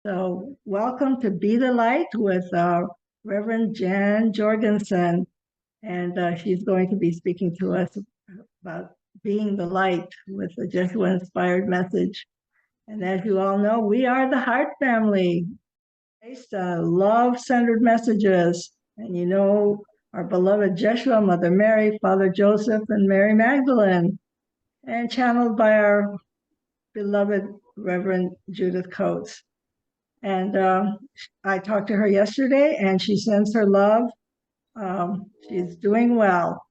So welcome to Be the Light with Reverend Jan Jorgensen. And she's going to be speaking to us about being the light with a Jeshua-inspired message. And as you all know, we are the Heart family, based on love-centered messages. And you know, our beloved Jeshua, Mother Mary, Father Joseph, and Mary Magdalene, and channeled by our beloved Reverend Judith Coates. And I talked to her yesterday, and she sends her love. She's doing well.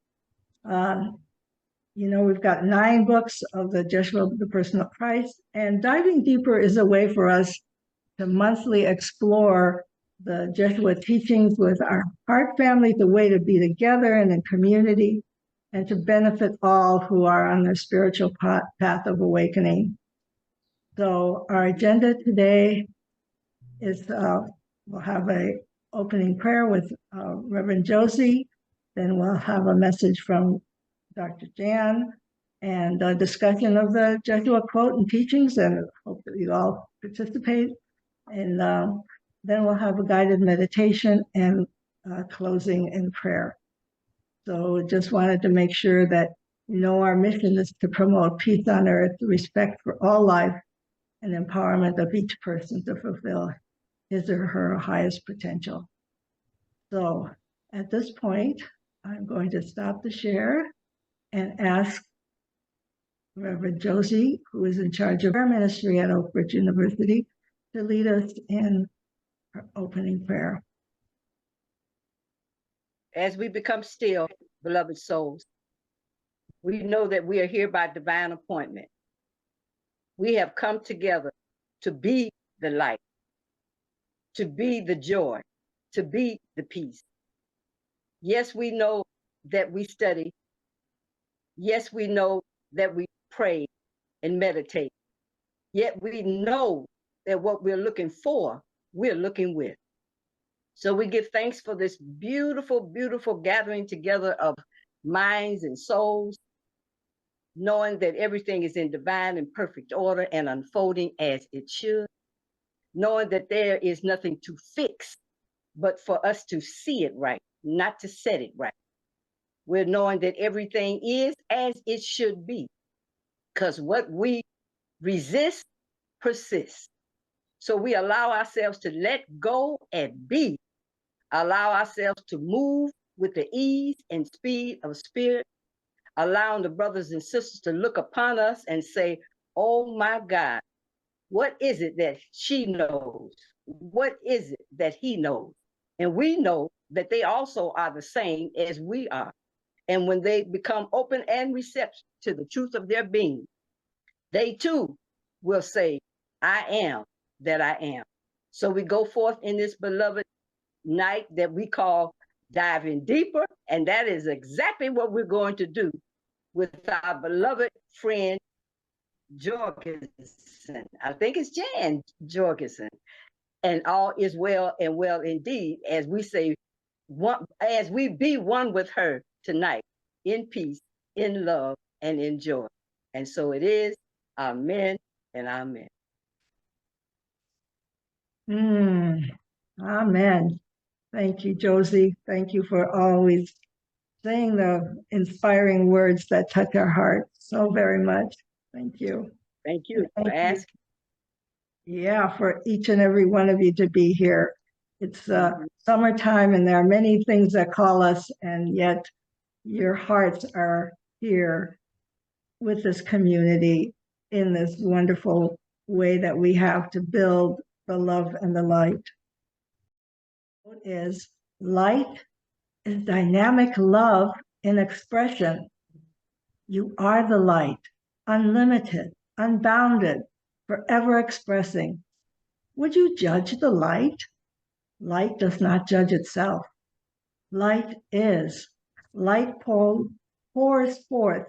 You know, we've got 9 books of the Jeshua, the Person of Christ, and diving deeper is a way for us to monthly explore the Jeshua teachings with our Heart family, the way to be together and in community, and to benefit all who are on their spiritual path of awakening. So our agenda today is we'll have a opening prayer with Reverend Josie, then we'll have a message from Dr. Jan, and a discussion of the Jeshua quote and teachings, and hope that you all participate. And then we'll have a guided meditation and closing in prayer. So just wanted to make sure that you know our mission is to promote peace on earth, respect for all life, and empowerment of each person to fulfill his or her highest potential. So at this point, I'm going to stop the share and ask Reverend Josie, who is in charge of our ministry at Oakbridge University, to lead us in our opening prayer. As we become still, beloved souls, we know that we are here by divine appointment. We have come together to be the light, to be the joy, to be the peace. Yes, we know that we study. Yes, we know that we pray and meditate. Yet we know that what we're looking for, we're looking with. So we give thanks for this beautiful, beautiful gathering together of minds and souls, knowing that everything is in divine and perfect order and unfolding as it should, knowing that there is nothing to fix, but for us to see it right, not to set it right. We're knowing that everything is as it should be, because what we resist persists. So we allow ourselves to let go and be, allow ourselves to move with the ease and speed of spirit, allowing the brothers and sisters to look upon us and say, oh my God, what is it that she knows? What is it that he knows? And we know that they also are the same as we are. And when they become open and receptive to the truth of their being, they too will say, I am that I am. So we go forth in this beloved night that we call diving deeper. And that is exactly what we're going to do with our beloved friend, Jorgensen. I think it's Jan Jorgensen. And all is well and well indeed, as we say, as we be one with her tonight, in peace, in love, and in joy. And so it is. Amen and amen. Amen. Thank you, Josie. Thank you for always saying the inspiring words that touch our hearts so very much. Thank you. Thank you for asking. Yeah, for each and every one of you to be here. It's summertime, and there are many things that call us, and yet your hearts are here with this community in this wonderful way that we have to build the love and the light. What is light is dynamic love in expression. You are the light, unlimited, unbounded, forever expressing. Would you judge the light? Light does not judge itself. Light is. Light pours forth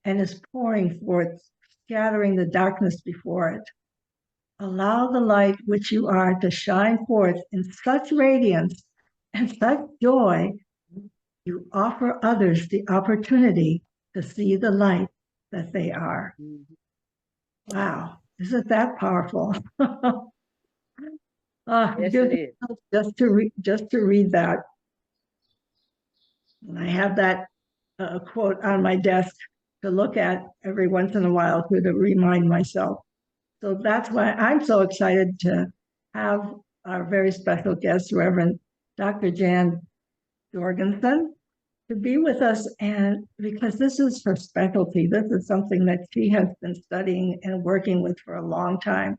and is pouring forth, scattering the darkness before it. Allow the light which you are to shine forth in such radiance and such joy. You offer others the opportunity to see the light that they are. Wow, isn't that powerful? Yes, Judith it is. Coates, just to read that. And I have that quote on my desk to look at every once in a while to remind myself. So that's why I'm so excited to have our very special guest, Reverend Dr. Jan Jorgensen, to be with us. And because this is her specialty, this is something that she has been studying and working with for a long time.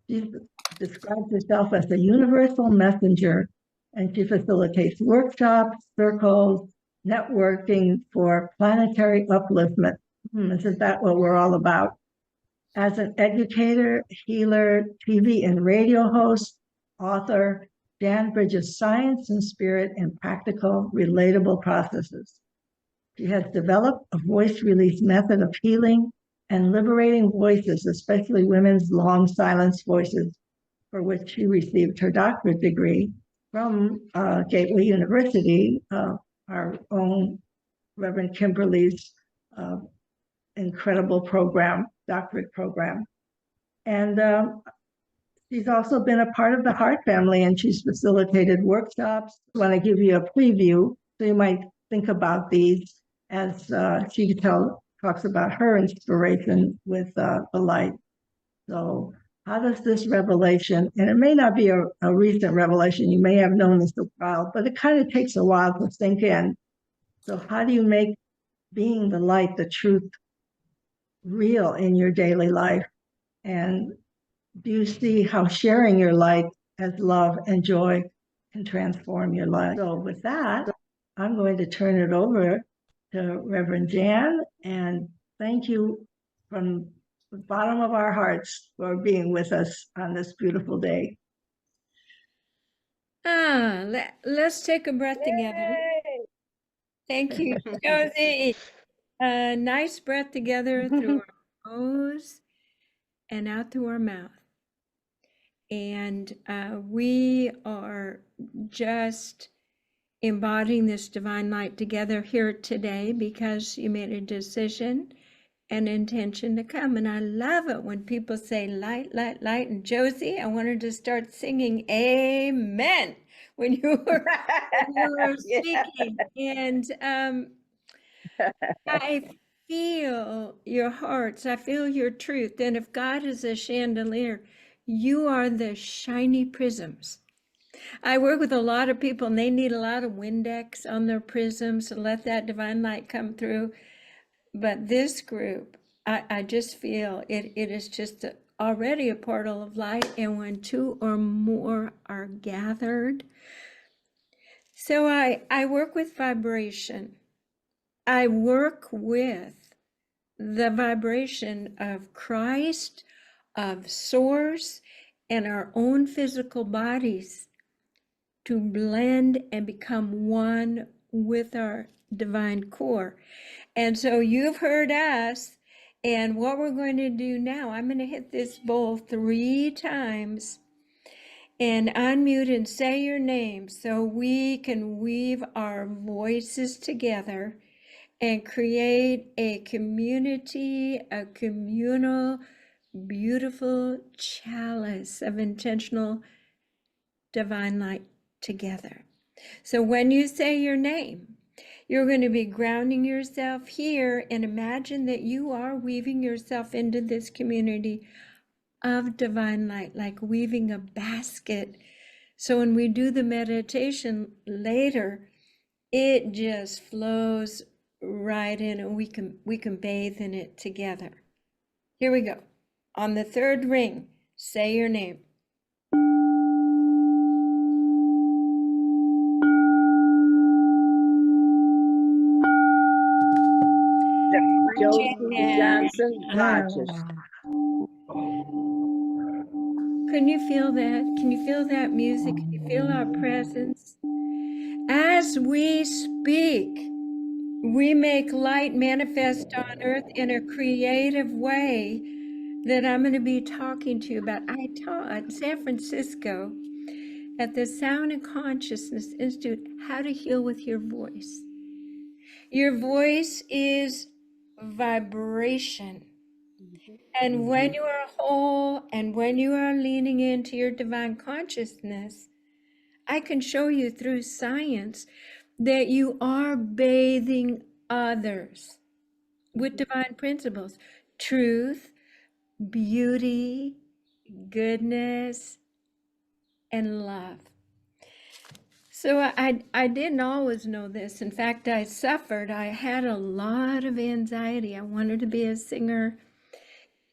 She describes herself as a universal messenger, and she facilitates workshops, circles, networking for planetary upliftment. Isn't that what we're all about? As an educator, healer, TV and radio host, author, Jan bridges science and spirit in practical, relatable processes. She has developed a voice release method of healing and liberating voices, especially women's long silence voices, for which she received her doctorate degree from Gateway University, our own Reverend Kimberly's incredible program, doctorate program. And she's also been a part of the Heart family, and she's facilitated workshops. I want to give you a preview, so you might think about these as she talks about her inspiration with the light. So how does this revelation, and it may not be a recent revelation, you may have known this a while, but it kind of takes a while to sink in. So how do you make being the light, the truth, real in your daily life? And do you see how sharing your light as love and joy can transform your life? So with that, I'm going to turn it over to Reverend Jan, and thank you from the bottom of our hearts for being with us on this beautiful day. Let's take a breath together. Thank you, Josie. Nice breath together through our nose and out through our mouth. And we are just embodying this divine light together here today because you made a decision and intention to come. And I love it when people say light, light, light. And Josie, I wanted to start singing amen when you were speaking. And I feel your hearts. I feel your truth. And if God is a chandelier, you are the shiny prisms. I work with a lot of people, and they need a lot of Windex on their prisms to let that divine light come through. But this group, I just feel it is just already a portal of light. And when two or more are gathered. So I work with vibration. I work with the vibration of Christ, of Source, and our own physical bodies to blend and become one with our divine core. And so you've heard us, and what we're going to do now, I'm going to hit this bowl 3 times and unmute and say your name so we can weave our voices together and create a community, a communal, beautiful chalice of intentional divine light together. So when you say your name, you're going to be grounding yourself here and imagine that you are weaving yourself into this community of divine light, like weaving a basket. So when we do the meditation later, it just flows right in, and we can bathe in it together. Here we go. On the 3rd ring, say your name. Josie Johnson Rogers. Can you feel that? Can you feel that music? Can you feel our presence? As we speak, we make light manifest on earth in a creative way that I'm going to be talking to you about. I taught in San Francisco at the Sound and Consciousness Institute how to heal with your voice. Your voice is vibration. And when you are whole and when you are leaning into your divine consciousness, I can show you through science that you are bathing others with divine principles, truth, beauty, goodness, and love. So I didn't always know this. In fact, I suffered. I had a lot of anxiety. I wanted to be a singer.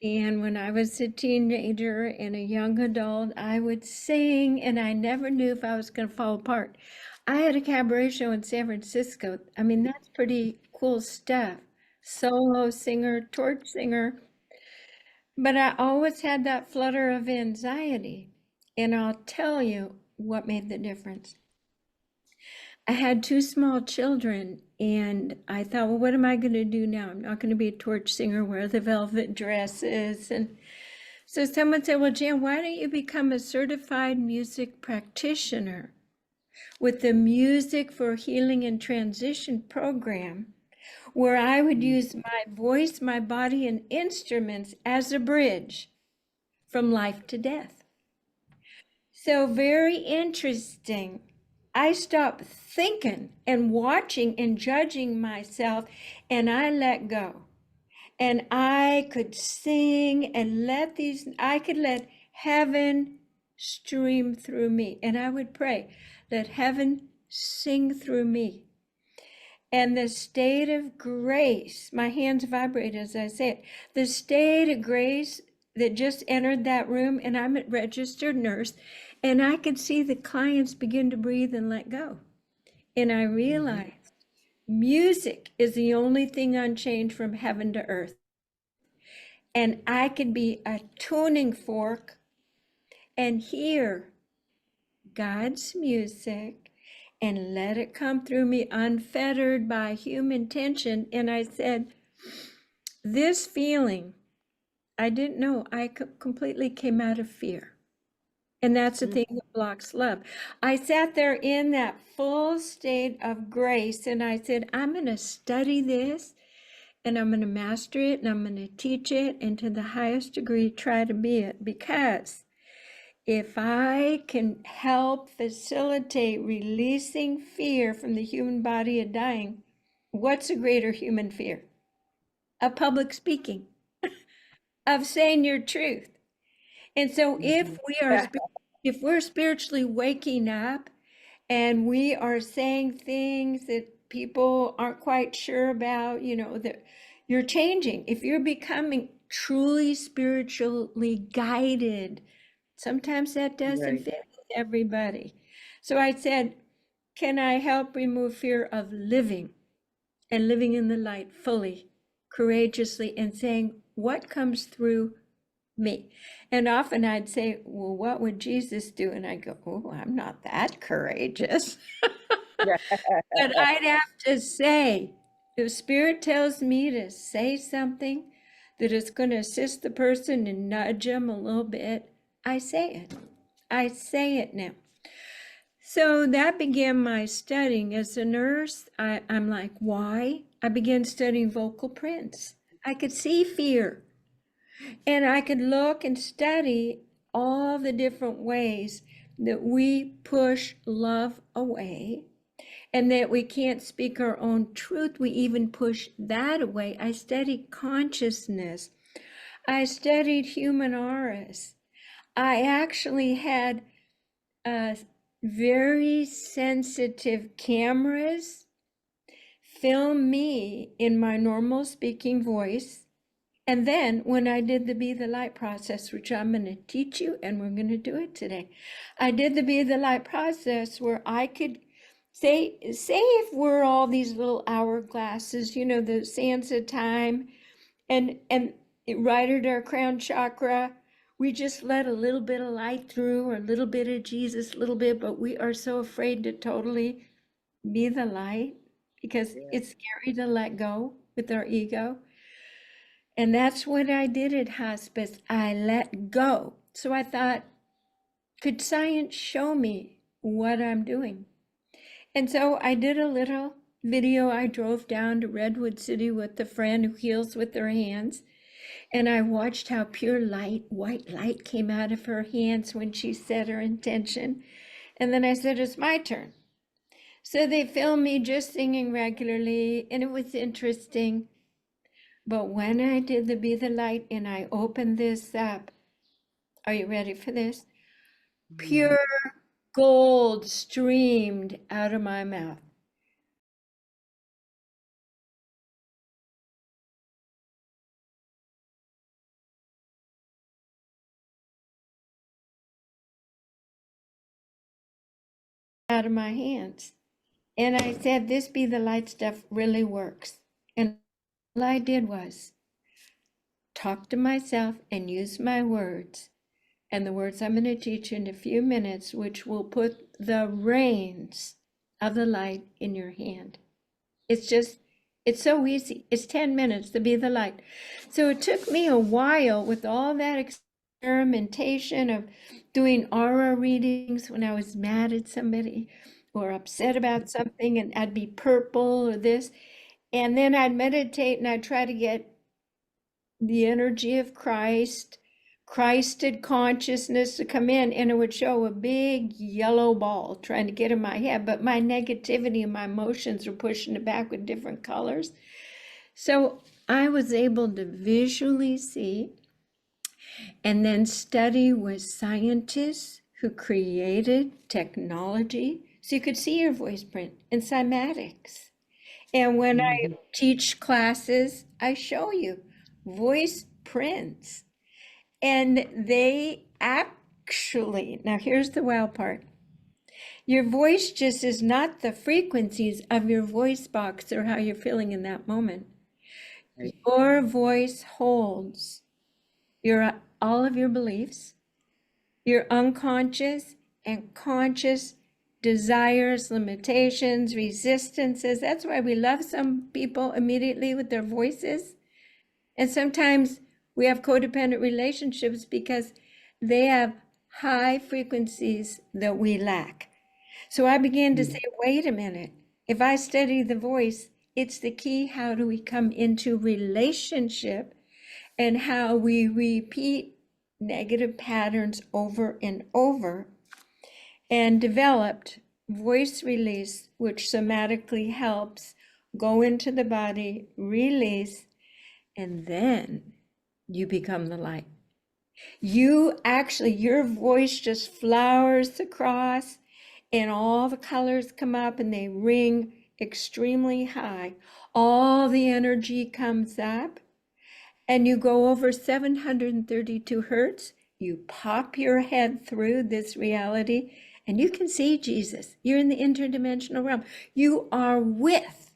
And when I was a teenager and a young adult, I would sing, and I never knew if I was going to fall apart. I had a cabaret show in San Francisco. I mean, that's pretty cool stuff. Solo singer, torch singer. But I always had that flutter of anxiety. And I'll tell you what made the difference. I had two small children, and I thought, well, what am I going to do now? I'm not going to be a torch singer, wear the velvet dresses. And so someone said, well, Jan, why don't you become a certified music practitioner with the Music for Healing and Transition program, where I would use my voice, my body, and instruments as a bridge from life to death. So very interesting. I stopped thinking and watching and judging myself, and I let go. And I could sing and I could let heaven stream through me. And I would pray, let heaven sing through me. And the state of grace, my hands vibrate as I say it, the state of grace that just entered that room, and I'm a registered nurse, and I could see the clients begin to breathe and let go. And I realized music is the only thing unchanged from heaven to earth. And I could be a tuning fork and hear God's music and let it come through me unfettered by human tension. And I said, this feeling, I didn't know, I completely came out of fear. And that's the thing that blocks love. I sat there in that full state of grace, and I said, I'm going to study this, and I'm going to master it, and I'm going to teach it, and to the highest degree try to be it. Because if I can help facilitate releasing fear from the human body of dying, what's a greater human fear? Of public speaking, of saying your truth. And so if we're spiritually waking up and we are saying things that people aren't quite sure about, that you're changing. If you're becoming truly spiritually guided, sometimes that doesn't fit with everybody. So I said, can I help remove fear of living and living in the light fully, courageously, and saying what comes through me? And often I'd say, well, what would Jesus do? And I go, oh, I'm not that courageous. But I'd have to say, if Spirit tells me to say something that is going to assist the person and nudge them a little bit, I say it. I say it now. So that began my studying. As a nurse, I'm like, why? I began studying vocal prints. I could see fear. And I could look and study all the different ways that we push love away and that we can't speak our own truth. We even push that away. I studied consciousness. I studied human auras. I actually had very sensitive cameras film me in my normal speaking voice. And then when I did the Be the Light process, which I'm going to teach you, and we're going to do it today, I did the Be the Light process where I could say if we're all these little hourglasses, the sands of time, and right at our crown chakra, we just let a little bit of light through, or a little bit of Jesus, a little bit, but we are so afraid to totally be the light because it's scary to let go with our ego. And that's what I did at hospice. I let go. So I thought, could science show me what I'm doing? And so I did a little video. I drove down to Redwood City with a friend who heals with their hands. And I watched how pure light, white light came out of her hands when she said her intention. And then I said, it's my turn. So they filmed me just singing regularly, and it was interesting. But when I did the Be the Light and I opened this up, are you ready for this? Pure gold streamed out of my mouth. Out of my hands. And I said, this Be the Light stuff really works. And all I did was talk to myself and use my words. And the words I'm going to teach in a few minutes, which will put the reins of the light in your hand. It's so easy. It's 10 minutes to be the light. So it took me a while with all that experimentation of doing aura readings when I was mad at somebody or upset about something, and I'd be purple or this. And then I'd meditate and I'd try to get the energy of Christed consciousness to come in, and it would show a big yellow ball trying to get in my head, but my negativity and my emotions were pushing it back with different colors. So I was able to visually see and then study with scientists who created technology so you could see your voice print and cymatics. And when I teach classes, I show you voice prints. And they actually, now here's the wow part. Your voice just is not the frequencies of your voice box or how you're feeling in that moment. Your voice holds all of your beliefs, your unconscious and conscious desires, limitations, resistances. That's why we love some people immediately with their voices. And sometimes we have codependent relationships because they have high frequencies that we lack. So I began to say, wait a minute, if I study the voice, it's the key. How do we come into relationship and how we repeat negative patterns over and over, and developed voice release, which somatically helps go into the body, release, and then you become the light. Your voice just flowers across and all the colors come up and they ring extremely high. All the energy comes up and you go over 732 hertz. You pop your head through this reality and you can see Jesus. You're in the interdimensional realm. You are with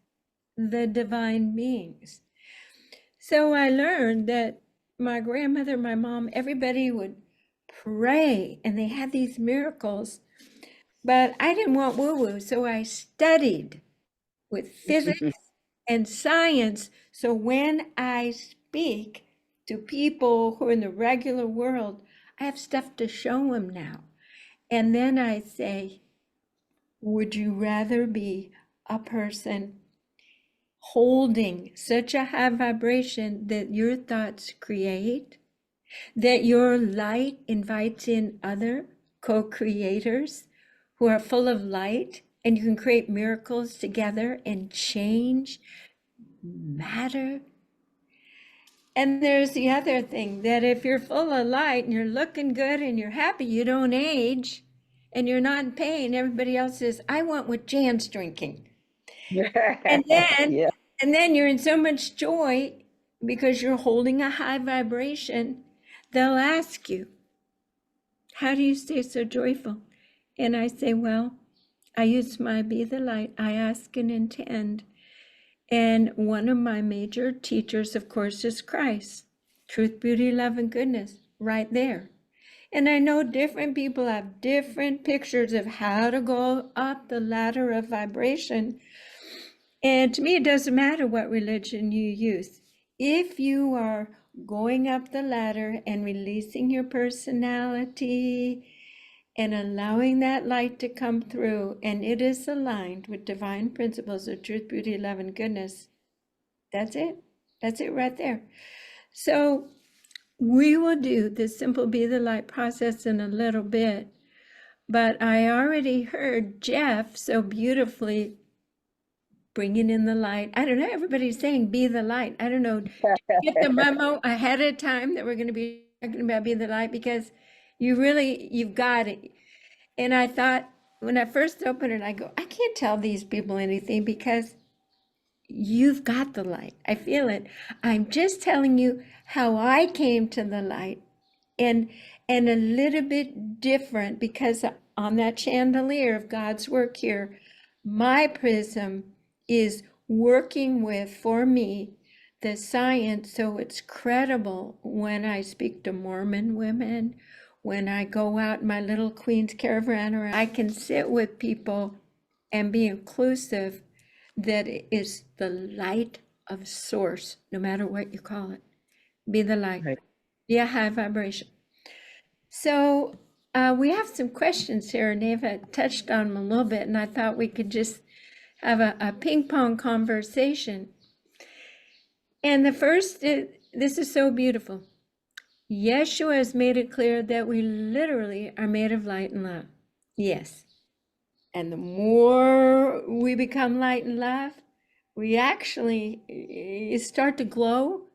the divine beings. So I learned that my grandmother, my mom, everybody would pray and they had these miracles, but I didn't want woo-woo. So I studied with physics and science. So when I speak to people who are in the regular world, I have stuff to show them now. And then I say, would you rather be a person holding such a high vibration that your thoughts create, that your light invites in other co-creators who are full of light, and you can create miracles together and change matter? And there's the other thing, that if you're full of light and you're looking good and you're happy, you don't age and you're not in pain, everybody else says, I want what Jan's drinking. And then you're in so much joy because you're holding a high vibration. They'll ask you, how do you stay so joyful? And I say, well, I use my Be the Light. I ask and intend. And one of my major teachers, of course, is Christ. Truth, beauty, love, and goodness, right there. And I know different people have different pictures of how to go up the ladder of vibration. And to me, it doesn't matter what religion you use. If you are going up the ladder and releasing your personality and allowing that light to come through, and it is aligned with divine principles of truth, beauty, love, and goodness, that's it. That's it right there. So We will do the simple be the light process in a little bit, but I already heard Jeff so beautifully bringing in the light. I don't know, everybody's saying be the light. I don't know, did you get the memo ahead of time that we're going to be talking about be the light? Because you've got it. And I thought, when I first opened it, I go, I can't tell these people anything because you've got the light. I feel it. I'm just telling you how I came to the light, and a little bit different because on that chandelier of God's work here, my prism is working with, for me, the science so it's credible when I speak to Mormon women, when I go out in my little Queen's Caravan, or I can sit with people and be inclusive, that is the light of source, no matter what you call it. Be the light. Right. Be a high vibration. So we have some questions here, and Eva touched on them a little bit, and I thought we could just have a ping pong conversation. And the first, this is so beautiful. Jeshua has made it clear that we literally are made of light and love. Yes. And the more we become light and love, we actually start to glow,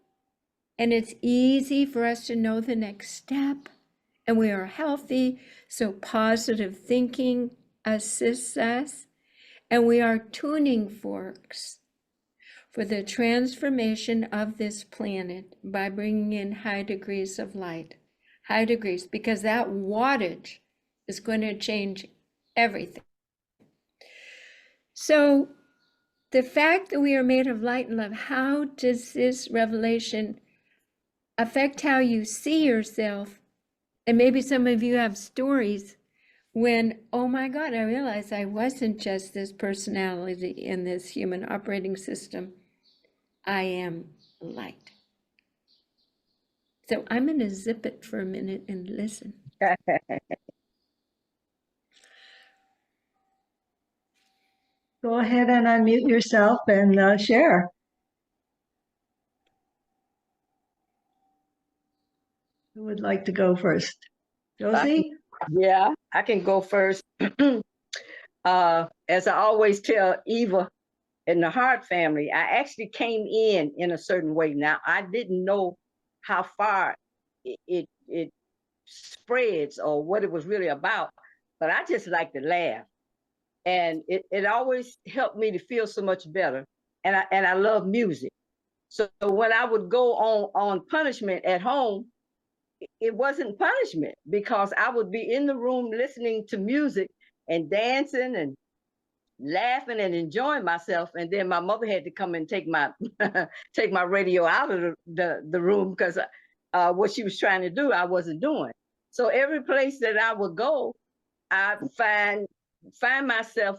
and it's easy for us to know the next step, and we are healthy, so positive thinking assists us, and we are tuning forks for the transformation of this planet by bringing in high degrees of light, high degrees, because that wattage is going to change everything. So the fact that we are made of light and love, how does this revelation affect how you see yourself? And maybe some of you have stories when, oh my God, I realized I wasn't just this personality in this human operating system. I am light. So I'm going to zip it for a minute and listen. Go ahead and unmute yourself and share. Who would like to go first? Josie? Yeah, I can go first. As I always tell Eva and the Hart family, I actually came in a certain way. Now, I didn't know how far it spreads or what it was really about, but I just like to laugh. And it always helped me to feel so much better. And I love music. So when I would go on punishment at home, it wasn't punishment because I would be in the room listening to music and dancing and laughing and enjoying myself. And then my mother had to come and take my take my radio out of the room because what she was trying to do, I wasn't doing. So every place that I would go, I find myself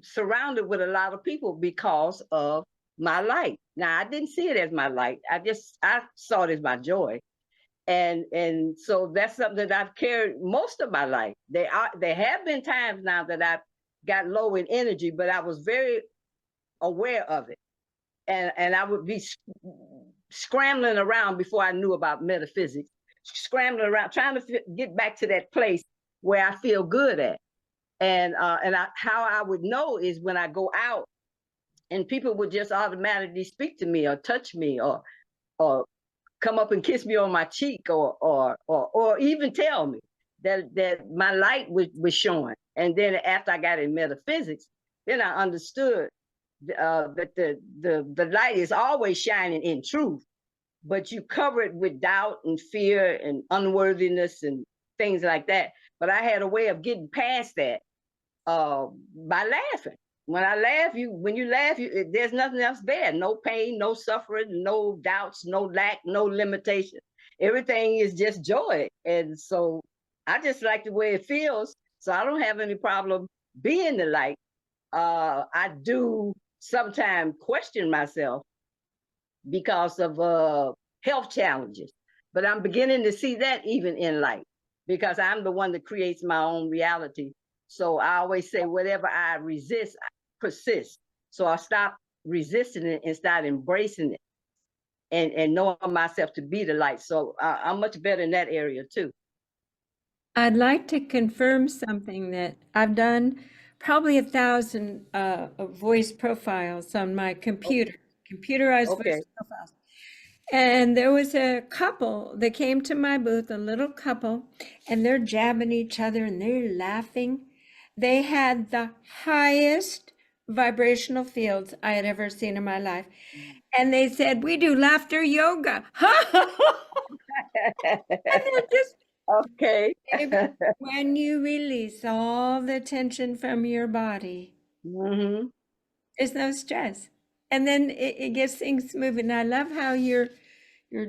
surrounded with a lot of people because of my light. Now, I didn't see it as my light. I saw it as my joy. And so that's something that I've carried most of my life. There have been times now that I've got low in energy, but I was very aware of it. And I would be scrambling around before I knew about metaphysics, scrambling around, trying to get back to that place where I feel good at. And how I would know is when I go out and people would just automatically speak to me or touch me or come up and kiss me on my cheek or even tell me that my light was showing. And then after I got in metaphysics, then I understood that the light is always shining in truth, but you cover it with doubt and fear and unworthiness and things like that. But I had a way of getting past that by laughing. When I laugh, when you laugh, there's nothing else there. No pain, no suffering, no doubts, no lack, no limitation. Everything is just joy. And so I just like the way it feels. So I don't have any problem being the light. I do sometimes question myself because of health challenges. But I'm beginning to see that even in light because I'm the one that creates my own reality. So I always say, whatever I resist, I persist. So I stop resisting it and start embracing it. and knowing myself to be the light. So I'm much better in that area too. I'd like to confirm something that I've done probably 1,000 voice profiles on my computerized Okay. voice profiles. And there was a couple that came to my booth, a little couple, and they're jabbing each other and they're laughing. They had the highest vibrational fields I had ever seen in my life. And they said, "We do laughter yoga." And they're just, Okay. when you release all the tension from your body, Mm-hmm. there's no stress. And then it gets things moving. I love how you're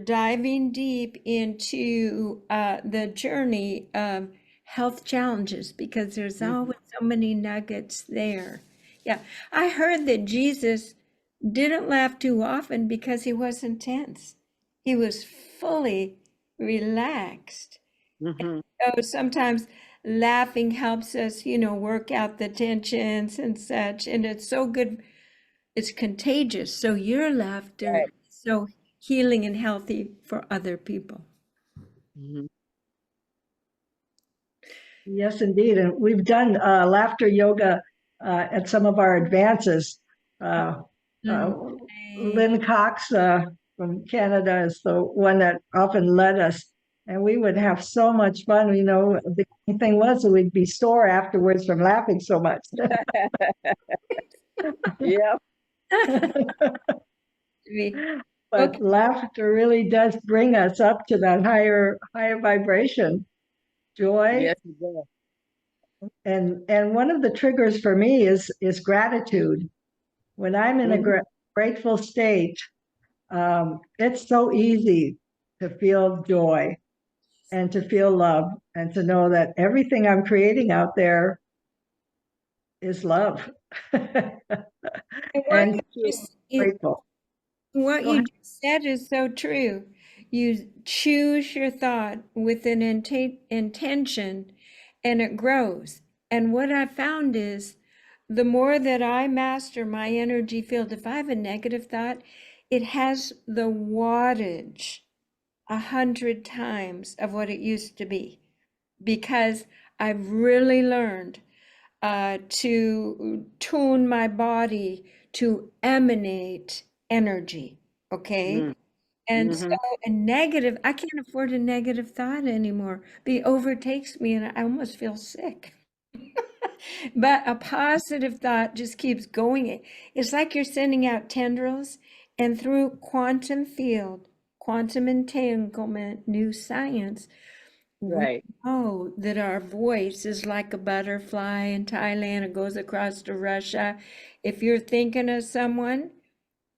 diving deep into the journey of health challenges, because there's always so many nuggets there. Yeah, I heard that Jesus didn't laugh too often because he wasn't tense. He was fully relaxed. Mm-hmm. So sometimes laughing helps us, work out the tensions and such. And it's so good. It's contagious. So your laughter Right. is so healing and healthy for other people. Mm-hmm. Yes, indeed. And we've done laughter yoga at some of our advances. Lynn Cox from Canada is the one that often led us. And we would have so much fun. The thing was that we'd be sore afterwards from laughing so much. Yeah. But Okay. laughter really does bring us up to that higher vibration, joy. Yes, it does. And one of the triggers for me is gratitude. When I'm in a grateful state, it's so easy to feel joy and to feel love and to know that everything I'm creating out there is love. And grateful. What Go you ahead. just said is so true. You choose your thought with an intention and it grows. And what I found is the more that I master my energy field, if I have a negative thought, it has the wattage 100 times of what it used to be, because I've really learned to tune my body to emanate energy. Okay. And so a negative, I can't afford a negative thought anymore. It overtakes me and I almost feel sick. But a positive thought just keeps going. It's like you're sending out tendrils, and through quantum field, quantum entanglement, new science, we Right. know that our voice is like a butterfly in Thailand. It goes across to Russia. If you're thinking of someone,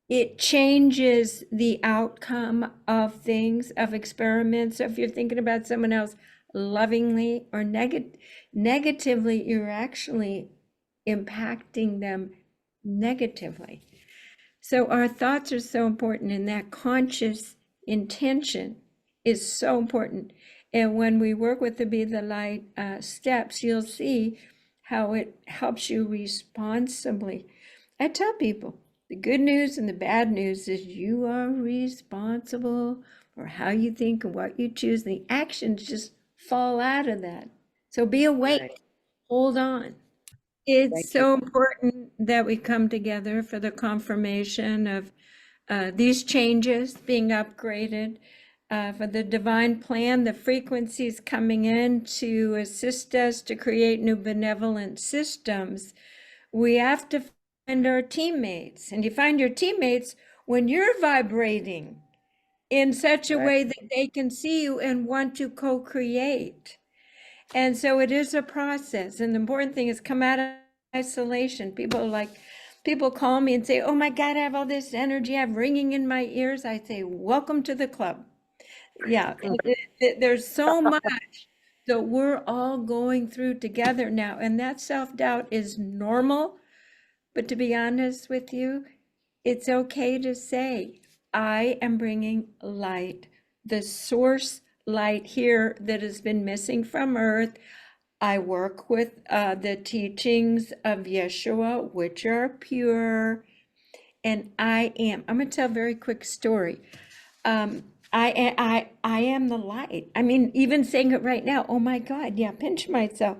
it changes the outcome of things, of experiments. So if you're thinking about someone else lovingly or negatively, you're actually impacting them negatively. So our thoughts are so important, and that conscious intention is so important. And when we work with the Be the Light steps, you'll see how it helps you responsibly. I tell people, the good news and the bad news is you are responsible for how you think and what you choose. The actions just fall out of that. So be awake, Right. hold on. Thank It's you. so important that we come together for the confirmation of these changes being upgraded, for the divine plan, the frequencies coming in to assist us to create new benevolent systems. We have to find our teammates, and you find your teammates when you're vibrating in such a Right. way that they can see you and want to co-create. And so it is a process. And the important thing is come out of isolation. People call me and say, "Oh my God, I have all this energy. I'm ringing in my ears." I say, "Welcome to the club." Yeah, there's so much that we're all going through together now. And that self-doubt is normal. But to be honest with you, it's okay to say, I am bringing light, the source light here that has been missing from Earth. I work with the teachings of Jeshua, which are pure, and I'm going to tell a very quick story. I am the light. I mean, even saying it right now, oh my God, yeah, pinch myself.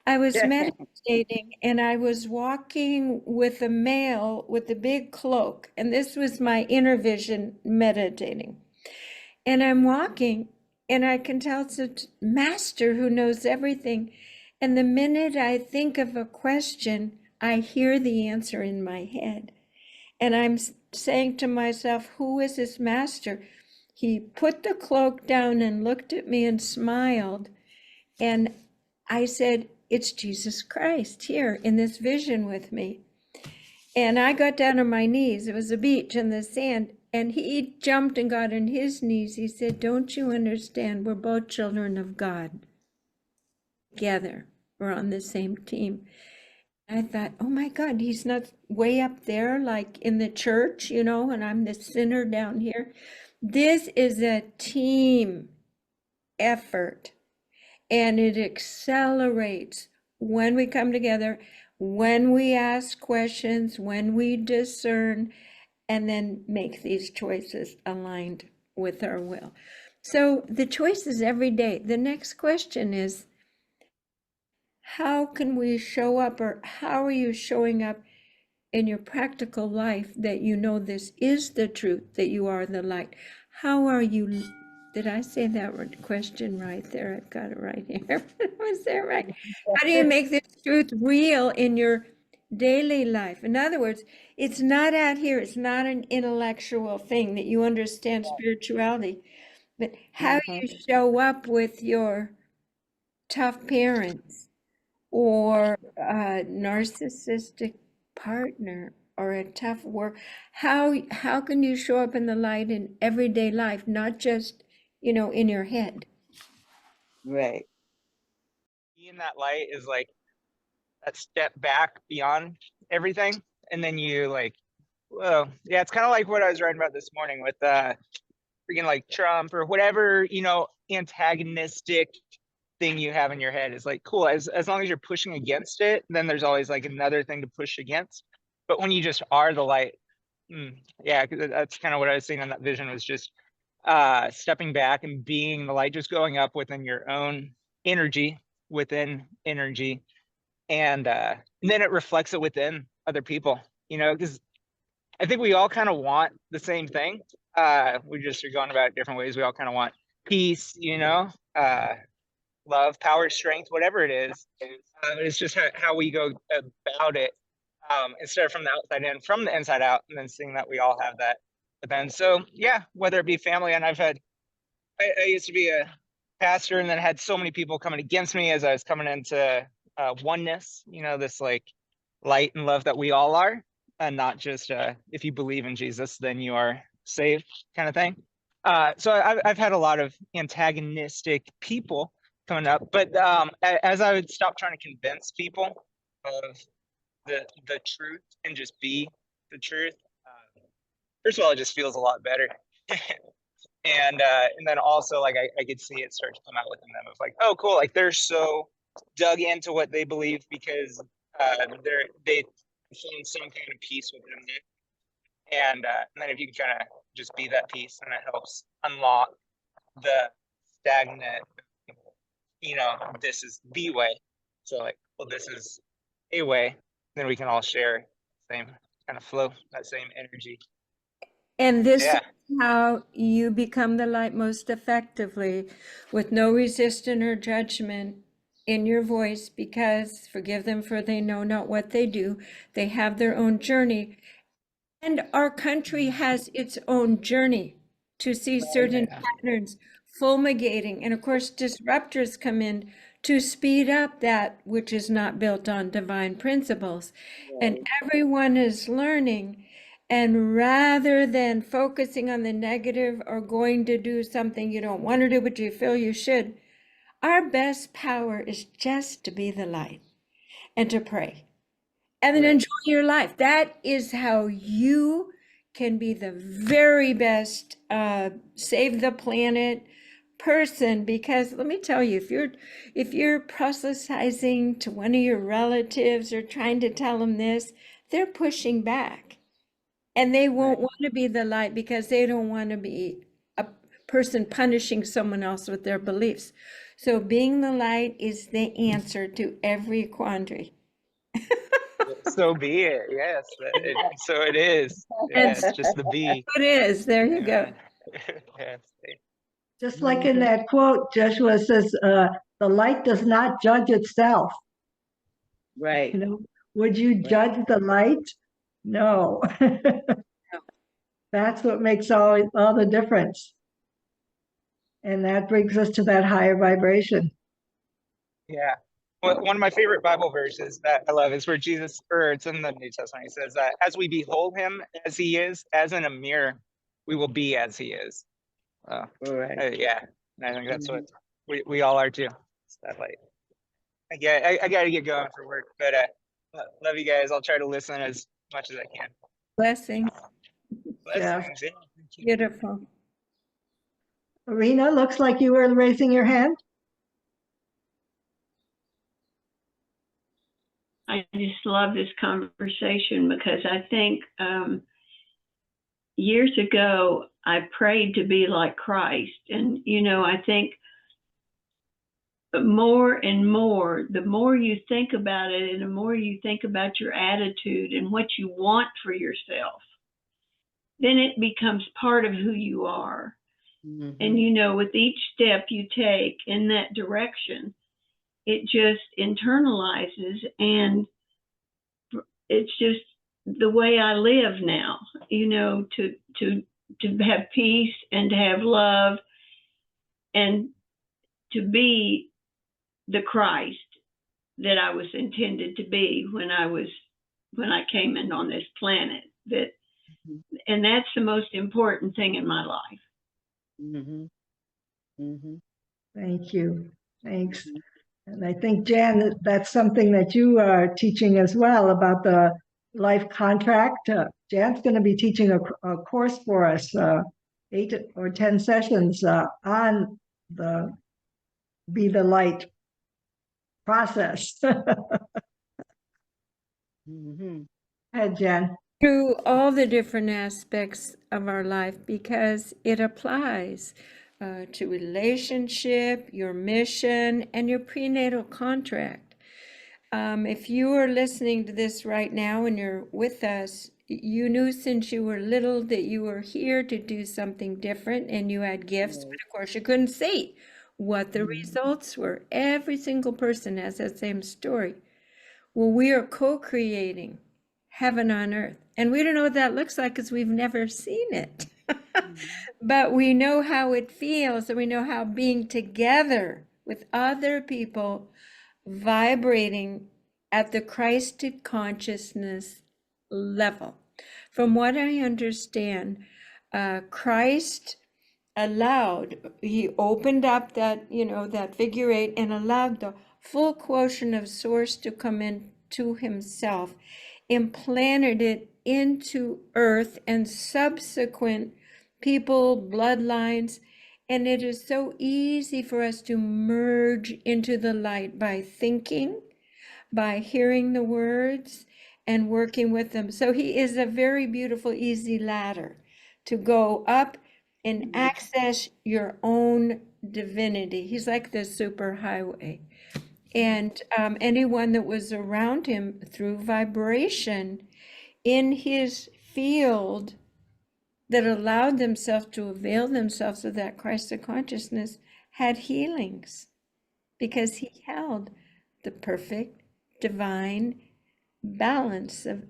I was Yeah. meditating and I was walking with a male with a big cloak, and this was my inner vision meditating. And I'm walking and I can tell it's a master who knows everything. And the minute I think of a question, I hear the answer in my head. And I'm saying to myself, who is this master? He put the cloak down and looked at me and smiled. And I said, it's Jesus Christ here in this vision with me. And I got down on my knees. It was a beach in the sand. And he jumped and got on his knees. He said, don't you understand? We're both children of God. Together, we're on the same team. I thought, oh my God, he's not way up there like in the church, you know, and I'm the sinner down here. This is a team effort, and it accelerates when we come together, when we ask questions, when we discern, and then make these choices aligned with our will. So the choices every day. The next question is, how can we show up, or how are you showing up in your practical life that you know this is the truth, that you are the light? How are you? Did I say that question right there? I've got it right here. Was that right? How do you make this truth real in your daily life? In other words, it's not out here. It's not an intellectual thing that you understand spirituality, but how you show up with your tough parents, or a narcissistic partner, or a tough work. How can you show up in the light in everyday life, not just, you know, in your head? Right. Being that light is like that step back beyond everything, and then you like, whoa, yeah, it's kind of like what I was writing about this morning with freaking like Trump or whatever, you know, antagonistic thing you have in your head is like, cool, as long as you're pushing against it, then there's always like another thing to push against. But when you just are the light, yeah, 'cause that's kind of what I was seeing in that vision, was just stepping back and being the light, just going up within your own energy, within energy, and then it reflects it within other people, you know, because I think we all kind of want the same thing. We just are going about it different ways. We all kind of want peace, you know, love, power, strength, whatever it is. It's just how we go about it, instead of from the outside in, from the inside out, and then seeing that we all have that within. So yeah, whether it be family, and I used to be a pastor, and then had so many people coming against me as I was coming into oneness, you know, this like light and love that we all are, and not just if you believe in Jesus, then you are saved kind of thing. So I've had a lot of antagonistic people coming up, but as I would stop trying to convince people of the truth and just be the truth, first of all, it just feels a lot better. And then also, like, I could see it start to come out within them of like, oh cool, like they're so dug into what they believe because they find some kind of peace within them. And then if you can kind of just be that peace, and it helps unlock the stagnant, you know, this is the way. So like, well, this is a way, then we can all share the same kind of flow, that same energy. And this Yeah. is how you become the light most effectively, with no resistance or judgment in your voice, because forgive them, for they know not what they do. They have their own journey. And our country has its own journey to see certain patterns fulminating. And of course, disruptors come in to speed up that which is not built on divine principles. And everyone is learning. And rather than focusing on the negative or going to do something you don't want to do, but you feel you should, our best power is just to be the light and to pray. And then enjoy your life. That is how you can be the very best save the planet person. Because let me tell you, if you're proselytizing to one of your relatives or trying to tell them this, they're pushing back, and they won't want to be the light because they don't want to be person punishing someone else with their beliefs. So being the light is the answer to every quandary. So be it. Yes. So it is. Yeah, it's just the be. It is. There you go. Amen. Yes. Just like in that quote, Jeshua says, the light does not judge itself. Right. You know, would you judge the light? No. That's what makes all the difference. And that brings us to that higher vibration. Yeah. Well, one of my favorite Bible verses that I love is where Jesus, or it's in the New Testament, he says that as we behold him as he is, as in a mirror, we will be as he is. Right. Yeah. And I think that's what we all are too. It's that light. I got to get going for work, but love you guys. I'll try to listen as much as I can. Blessings. Blessings. Yeah. Beautiful. Arena, looks like you were raising your hand. I just love this conversation because I think years ago I prayed to be like Christ. And, you know, I think more and more, the more you think about it and the more you think about your attitude and what you want for yourself, then it becomes part of who you are. And, you know, with each step you take in that direction, it just internalizes, and it's just the way I live now, you know, to have peace and to have love and to be the Christ that I was intended to be when I came in on this planet. And that's the most important thing in my life. Thank you. Thanks. And I think, Jan, that's something that you are teaching as well about the life contract. Jan's going to be teaching a course for us, 8 or 10 sessions on the Be the Light process. Ahead, Jan. Through all the different aspects of our life, because it applies to relationship, your mission, and your prenatal contract. If you are listening to this right now and you're with us, you knew since you were little that you were here to do something different and you had gifts, but of course you couldn't see what the results were. Every single person has that same story. Well, we are co-creating heaven on earth. And we don't know what that looks like because we've never seen it. But we know how it feels, and we know how being together with other people vibrating at the Christed consciousness level. From what I understand, Christ he opened up that, you know, that figure 8 and allowed the full quotient of source to come into himself, implanted it into earth and subsequent people, bloodlines, and it is so easy for us to merge into the light by thinking, by hearing the words, and working with them. So he is a very beautiful, easy ladder to go up and access your own divinity. He's like the superhighway. And anyone that was around him through vibration in his field that allowed themselves to avail themselves of that Christ of consciousness had healings, because he held the perfect divine balance of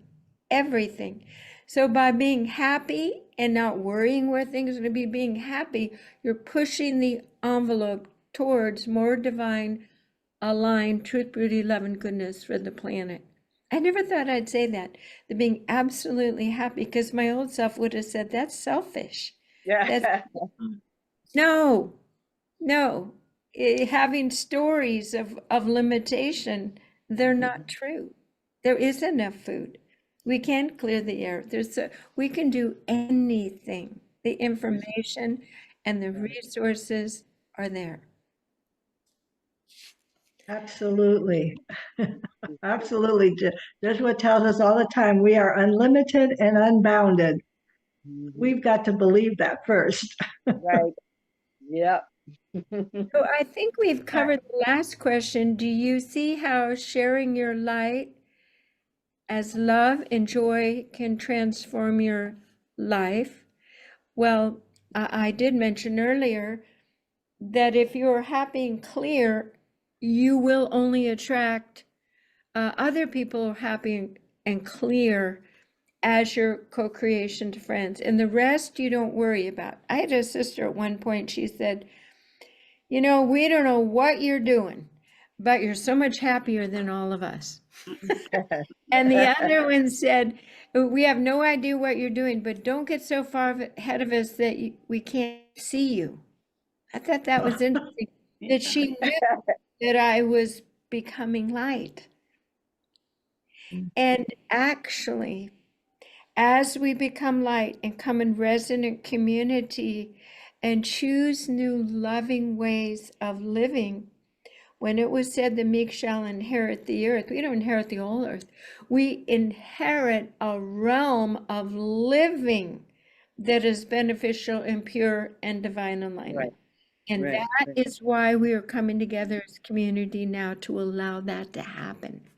everything. So by being happy and not worrying where things are going to be, being happy, you're pushing the envelope towards more divine, aligned truth, beauty, love, and goodness for the planet. I never thought I'd say that being absolutely happy, because my old self would have said, that's selfish. Yeah. No. Having stories of limitation, they're not true. There is enough food. We can clear the air. We can do anything. The information and the resources are there. Absolutely. Absolutely. Jeshua tells us all the time, we are unlimited and unbounded. We've got to believe that first. Right. Yep. So I think we've covered the last question. Do you see how sharing your light as love and joy can transform your life? Well, I did mention earlier that if you're happy and clear, you will only attract other people who are happy and clear as your co-creation friends. And the rest you don't worry about. I had a sister at one point, she said, you know, we don't know what you're doing, but you're so much happier than all of us. And the other one said, we have no idea what you're doing, but don't get so far ahead of us that we can't see you. I thought that was interesting, that she knew that I was becoming light. And actually, as we become light and come in resonant community and choose new loving ways of living, when it was said the meek shall inherit the earth, we don't inherit the whole earth. We inherit a realm of living that is beneficial and pure and divine alignment. Right. And Right, that is why we are coming together as community now to allow that to happen.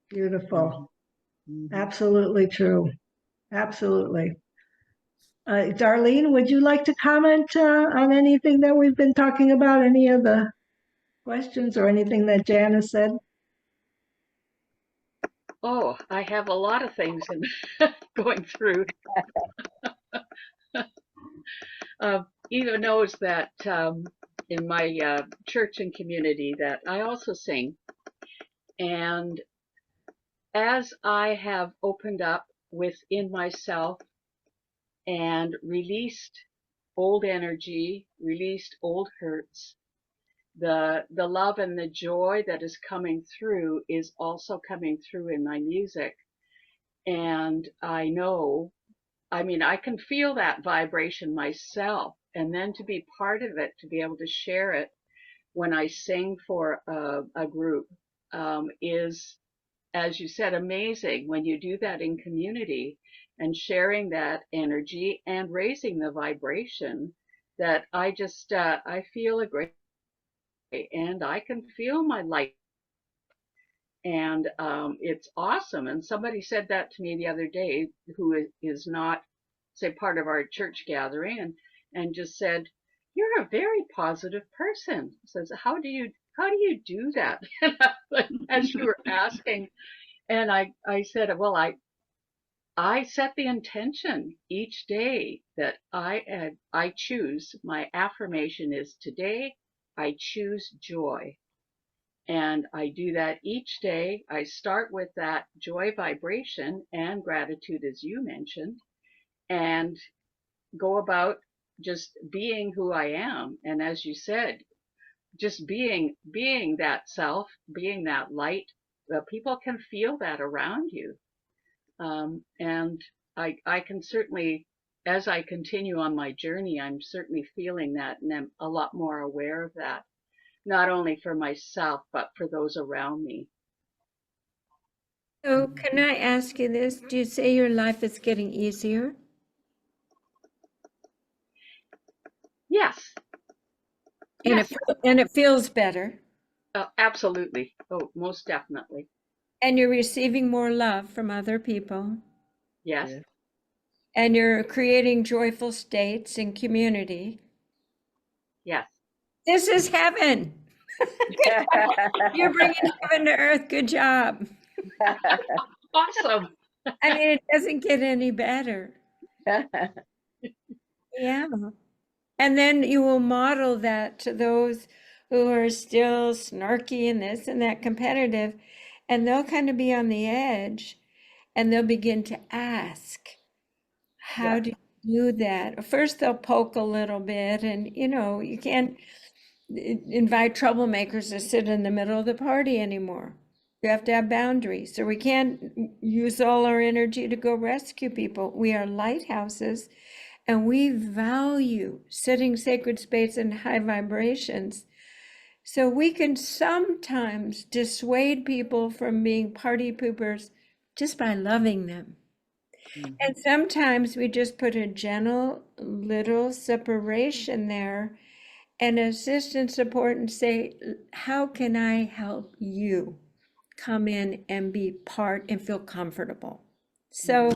Beautiful. Mhm. Absolutely true. Absolutely. Darlene, would you like to comment on anything that we've been talking about? Any of the questions or anything that Janice said? Oh, I have a lot of things going through. Eva knows that in my church and community that I also sing. And as I have opened up within myself and released old energy, released old hurts, the love and the joy that is coming through is also coming through in my music. And I know, I mean, I can feel that vibration myself, and then to be part of it, to be able to share it when I sing for a group is, as you said, amazing when you do that in community and sharing that energy and raising the vibration that I just, I feel a great, and I can feel my light. And it's awesome. And somebody said that to me the other day, who is not, say, part of our church gathering, and just said, "You're a very positive person." Says, "How do you do that?" As you were asking, and I said, "Well, I set the intention each day that I choose. My affirmation is today I choose joy." And I do that each day. I start with that joy vibration and gratitude, as you mentioned, and go about just being who I am. And as you said, just being that self, being that light. People can feel that around you. And I can certainly, as I continue on my journey, I'm certainly feeling that, and I'm a lot more aware of that, not only for myself, but for those around me. So can I ask you this? Do you say your life is getting easier? Yes, And yes, it feels better. absolutely. Oh, most definitely. And you're receiving more love from other people. Yes, Yeah. And you're creating joyful states in community. yes. This is heaven. You're bringing heaven to earth. Good job. Awesome. I mean, it doesn't get any better. Yeah. And then you will model that to those who are still snarky and this and that competitive, and they'll kind of be on the edge and they'll begin to ask, how do you do that? First, they'll poke a little bit, and you can't invite troublemakers to sit in the middle of the party anymore. You have to have boundaries. So we can't use all our energy to go rescue people. We are lighthouses, and we value setting sacred space in high vibrations. So we can sometimes dissuade people from being party poopers just by loving them. Mhm. And sometimes we just put a gentle little separation there and assist and support and say, how can I help you come in and be part and feel comfortable? So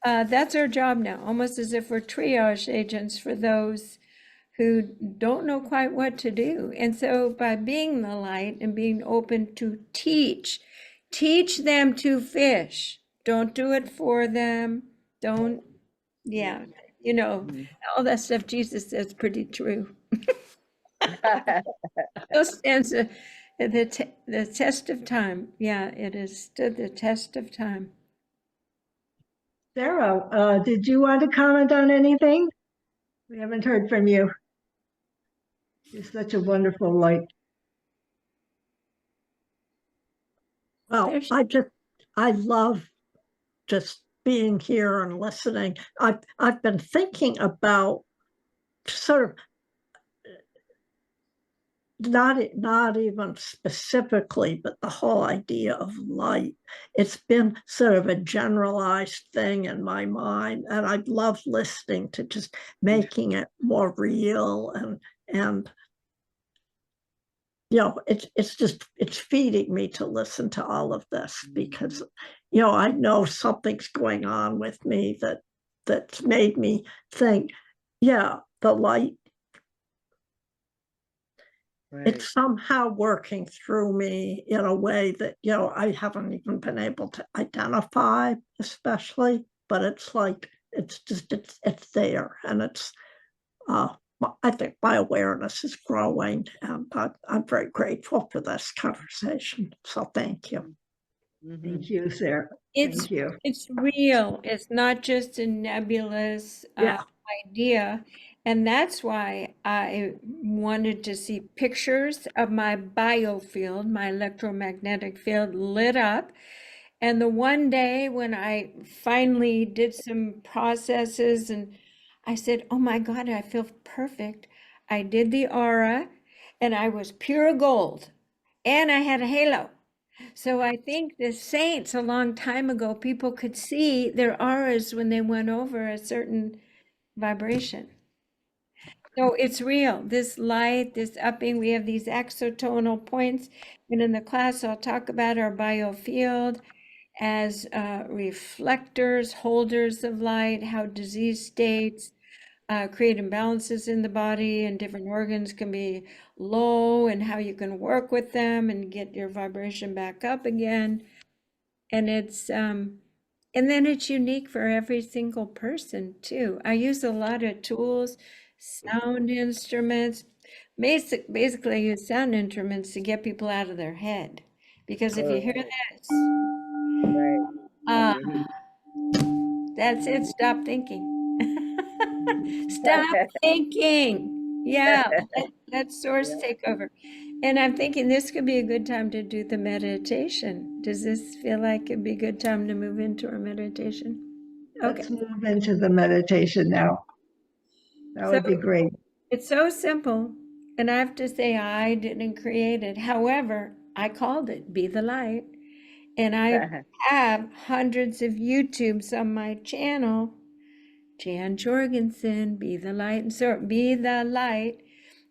that's our job now, almost as if we're triage agents for those who don't know quite what to do. And so by being the light and being open to teach them to fish. Don't do it for them. Don't, yeah, you know, Mhm. all that stuff Jesus says pretty true. Still stands the test of time. Yeah, it has stood the test of time. Sarah, did you want to comment on anything? We haven't heard from you. You're such a wonderful light. Well, There's- I love just being here and listening. I've been thinking about sort of not even specifically, but the whole idea of light. It's been sort of a generalized thing in my mind, and I love listening to just making it more real and you know, it's feeding me to listen to all of this because, you know, I know something's going on with me that's made me think, yeah, the light, Right. it's somehow working through me in a way that, you know, I haven't even been able to identify, especially, but it's like, it's there and it's, I think my awareness is growing, and I'm very grateful for this conversation. So thank you. Mhm. Thank you, Sarah. It's Thank you. it's real. It's not just a nebulous Yeah. idea. And that's why I wanted to see pictures of my biofield, my electromagnetic field lit up. And the one day when I finally did some processes and I said, oh my God, I feel perfect. I did the aura and I was pure gold and I had a halo. So I think the saints a long time ago, people could see their auras when they went over a certain vibration. So it's real. This light, this upping, we have these exotonal points. And in the class, I'll talk about our biofield as reflectors, holders of light, how disease states create imbalances in the body and different organs can be low and how you can work with them and get your vibration back up again. And and then it's unique for every single person too. I use a lot of tools, sound instruments. Basically, I use sound instruments to get people out of their head. Because if you hear this, Right. uh, Mhm. that's it, stop thinking. Stop thinking. Yeah, let source take over. And I'm thinking this could be a good time to do the meditation. Does this feel like it'd be a good time to move into our meditation? Okay, Let's move into the meditation now. That so would be great. it's so simple. And I have to say, I didn't create it. However, I called it Be the Light. And I have hundreds of YouTubes on my channel. Jan Jorgensen, Be the Light, and so Be the Light.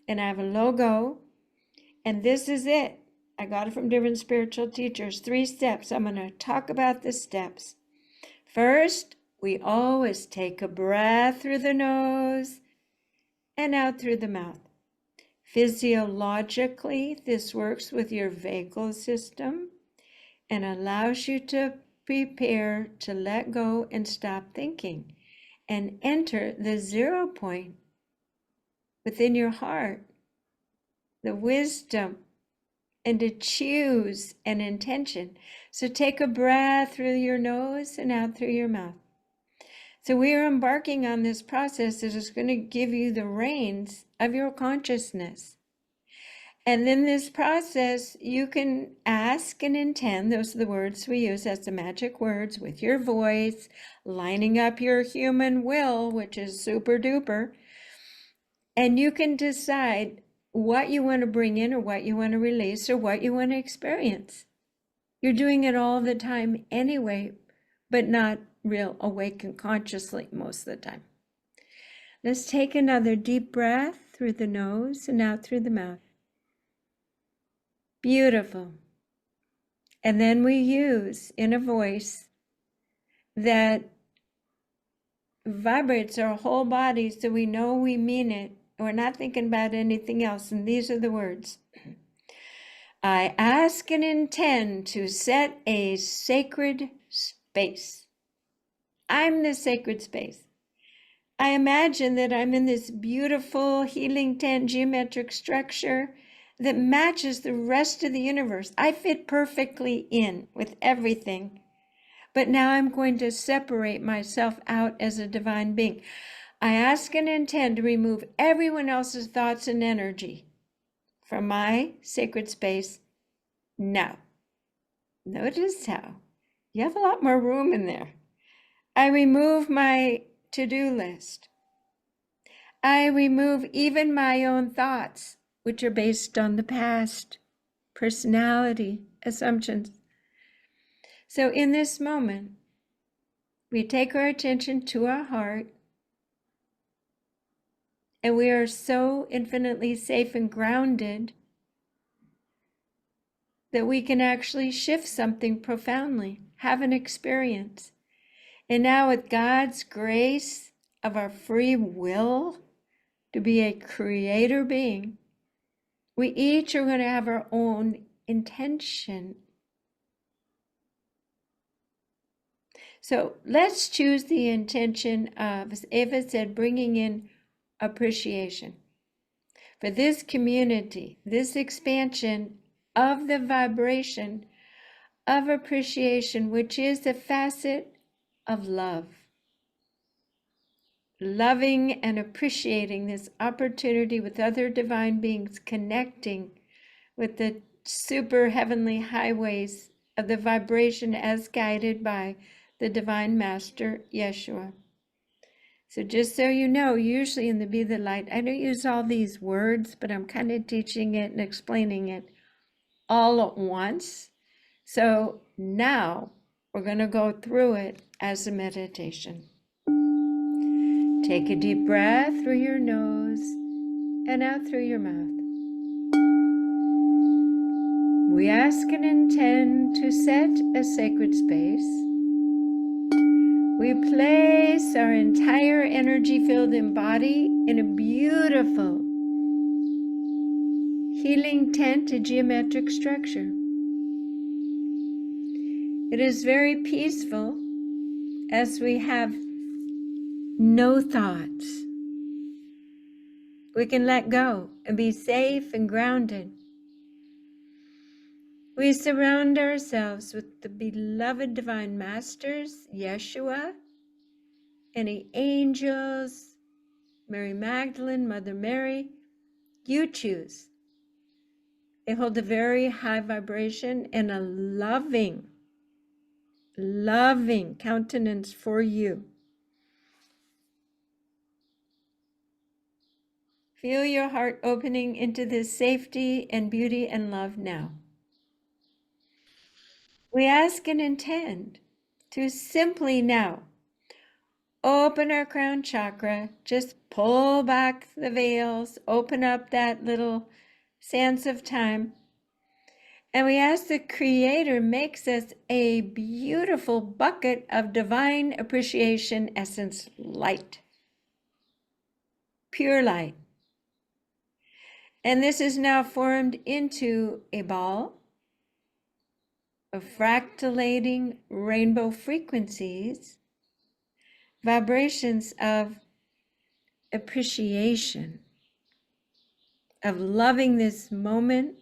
And I have a logo. And this is it. I got it from different spiritual teachers. 3 steps. I'm going to talk about the steps. First, we always take a breath through the nose and out through the mouth. Physiologically, this works with your vagal system and allows you to prepare to let go and stop thinking and enter the 0 point within your heart, the wisdom, and to choose an intention. So take a breath through your nose and out through your mouth. So we are embarking on this process that is going to give you the reins of your consciousness. And in this process, you can ask and intend, those are the words we use as the magic words, with your voice, lining up your human will, which is super duper. And you can decide what you want to bring in or what you want to release or what you want to experience. You're doing it all the time anyway, but not real awakened consciously most of the time. Let's take another deep breath through the nose and out through the mouth. Beautiful. And then we use in a voice that vibrates our whole body so we know we mean it. We're not thinking about anything else. And these are the words. I ask and intend to set a sacred space. I'm the sacred space. I imagine that I'm in this beautiful healing tent geometric structure that matches the rest of the universe. I fit perfectly in with everything. But now I'm going to separate myself out as a divine being. I ask and intend to remove everyone else's thoughts and energy from my sacred space now. Notice how you have a lot more room in there. I remove my to-do list. I remove even my own thoughts, which are based on the past, personality, assumptions. So in this moment, we take our attention to our heart, and we are so infinitely safe and grounded that we can actually shift something profoundly, have an experience. And now with God's grace of our free will to be a creator being, we each are going to have our own intention. So let's choose the intention of, as Eva said, bringing in appreciation for this community, this expansion of the vibration of appreciation, which is a facet of love. Loving and appreciating this opportunity with other divine beings, connecting with the super heavenly highways of the vibration as guided by the Divine Master, Jeshua. So just so you know, usually in the Be the Light, I don't use all these words, but I'm kind of teaching it and explaining it all at once. So now we're going to go through it as a meditation. Take a deep breath through your nose and out through your mouth. We ask and intend to set a sacred space. We place our entire energy-filled body in a beautiful healing tent to geometric structure. It is very peaceful as we have no thoughts. We can let go and be safe and grounded. We surround ourselves with the beloved divine masters, Jeshua, any angels, Mary Magdalene, Mother Mary, you choose. They hold a very high vibration and a loving countenance for you. Feel your heart opening into this safety and beauty and love now. We ask and intend to simply now open our crown chakra, just pull back the veils, open up that little sands of time. And we ask the Creator makes us a beautiful bucket of divine appreciation essence light, pure light. And this is now formed into a ball of fractalating rainbow frequencies, vibrations of appreciation, of loving this moment,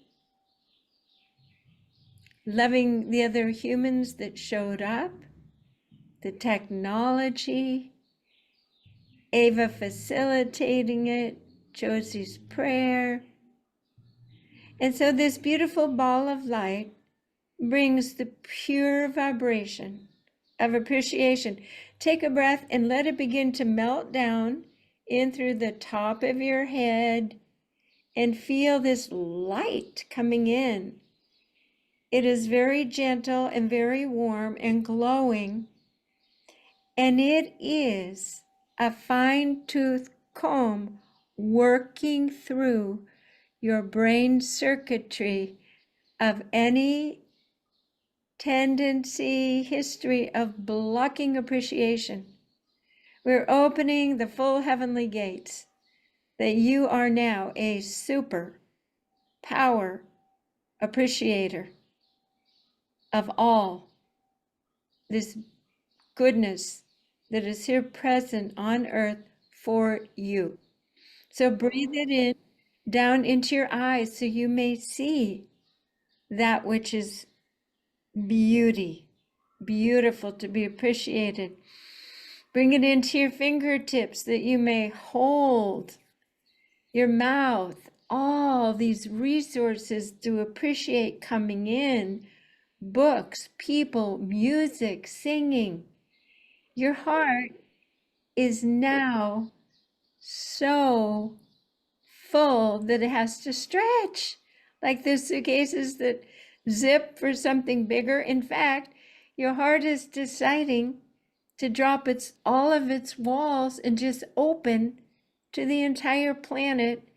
loving the other humans that showed up, the technology, Ava facilitating it, Josie's prayer. And so this beautiful ball of light brings the pure vibration of appreciation. Take a breath and let it begin to melt down in through the top of your head and feel this light coming in. It is very gentle and very warm and glowing And it is a fine-tooth comb working through your brain circuitry of any tendency, history of blocking appreciation. We're opening the full heavenly gates that you are now a super power appreciator of all this goodness that is here present on earth for you. So breathe it in down into your eyes so you may see that which is beauty, beautiful to be appreciated. Bring it into your fingertips that you may hold your mouth, all these resources to appreciate coming in, books, people, music, singing. Your heart is now so full that it has to stretch, like the suitcases that zip for something bigger. In fact, your heart is deciding to drop all of its walls and just open to the entire planet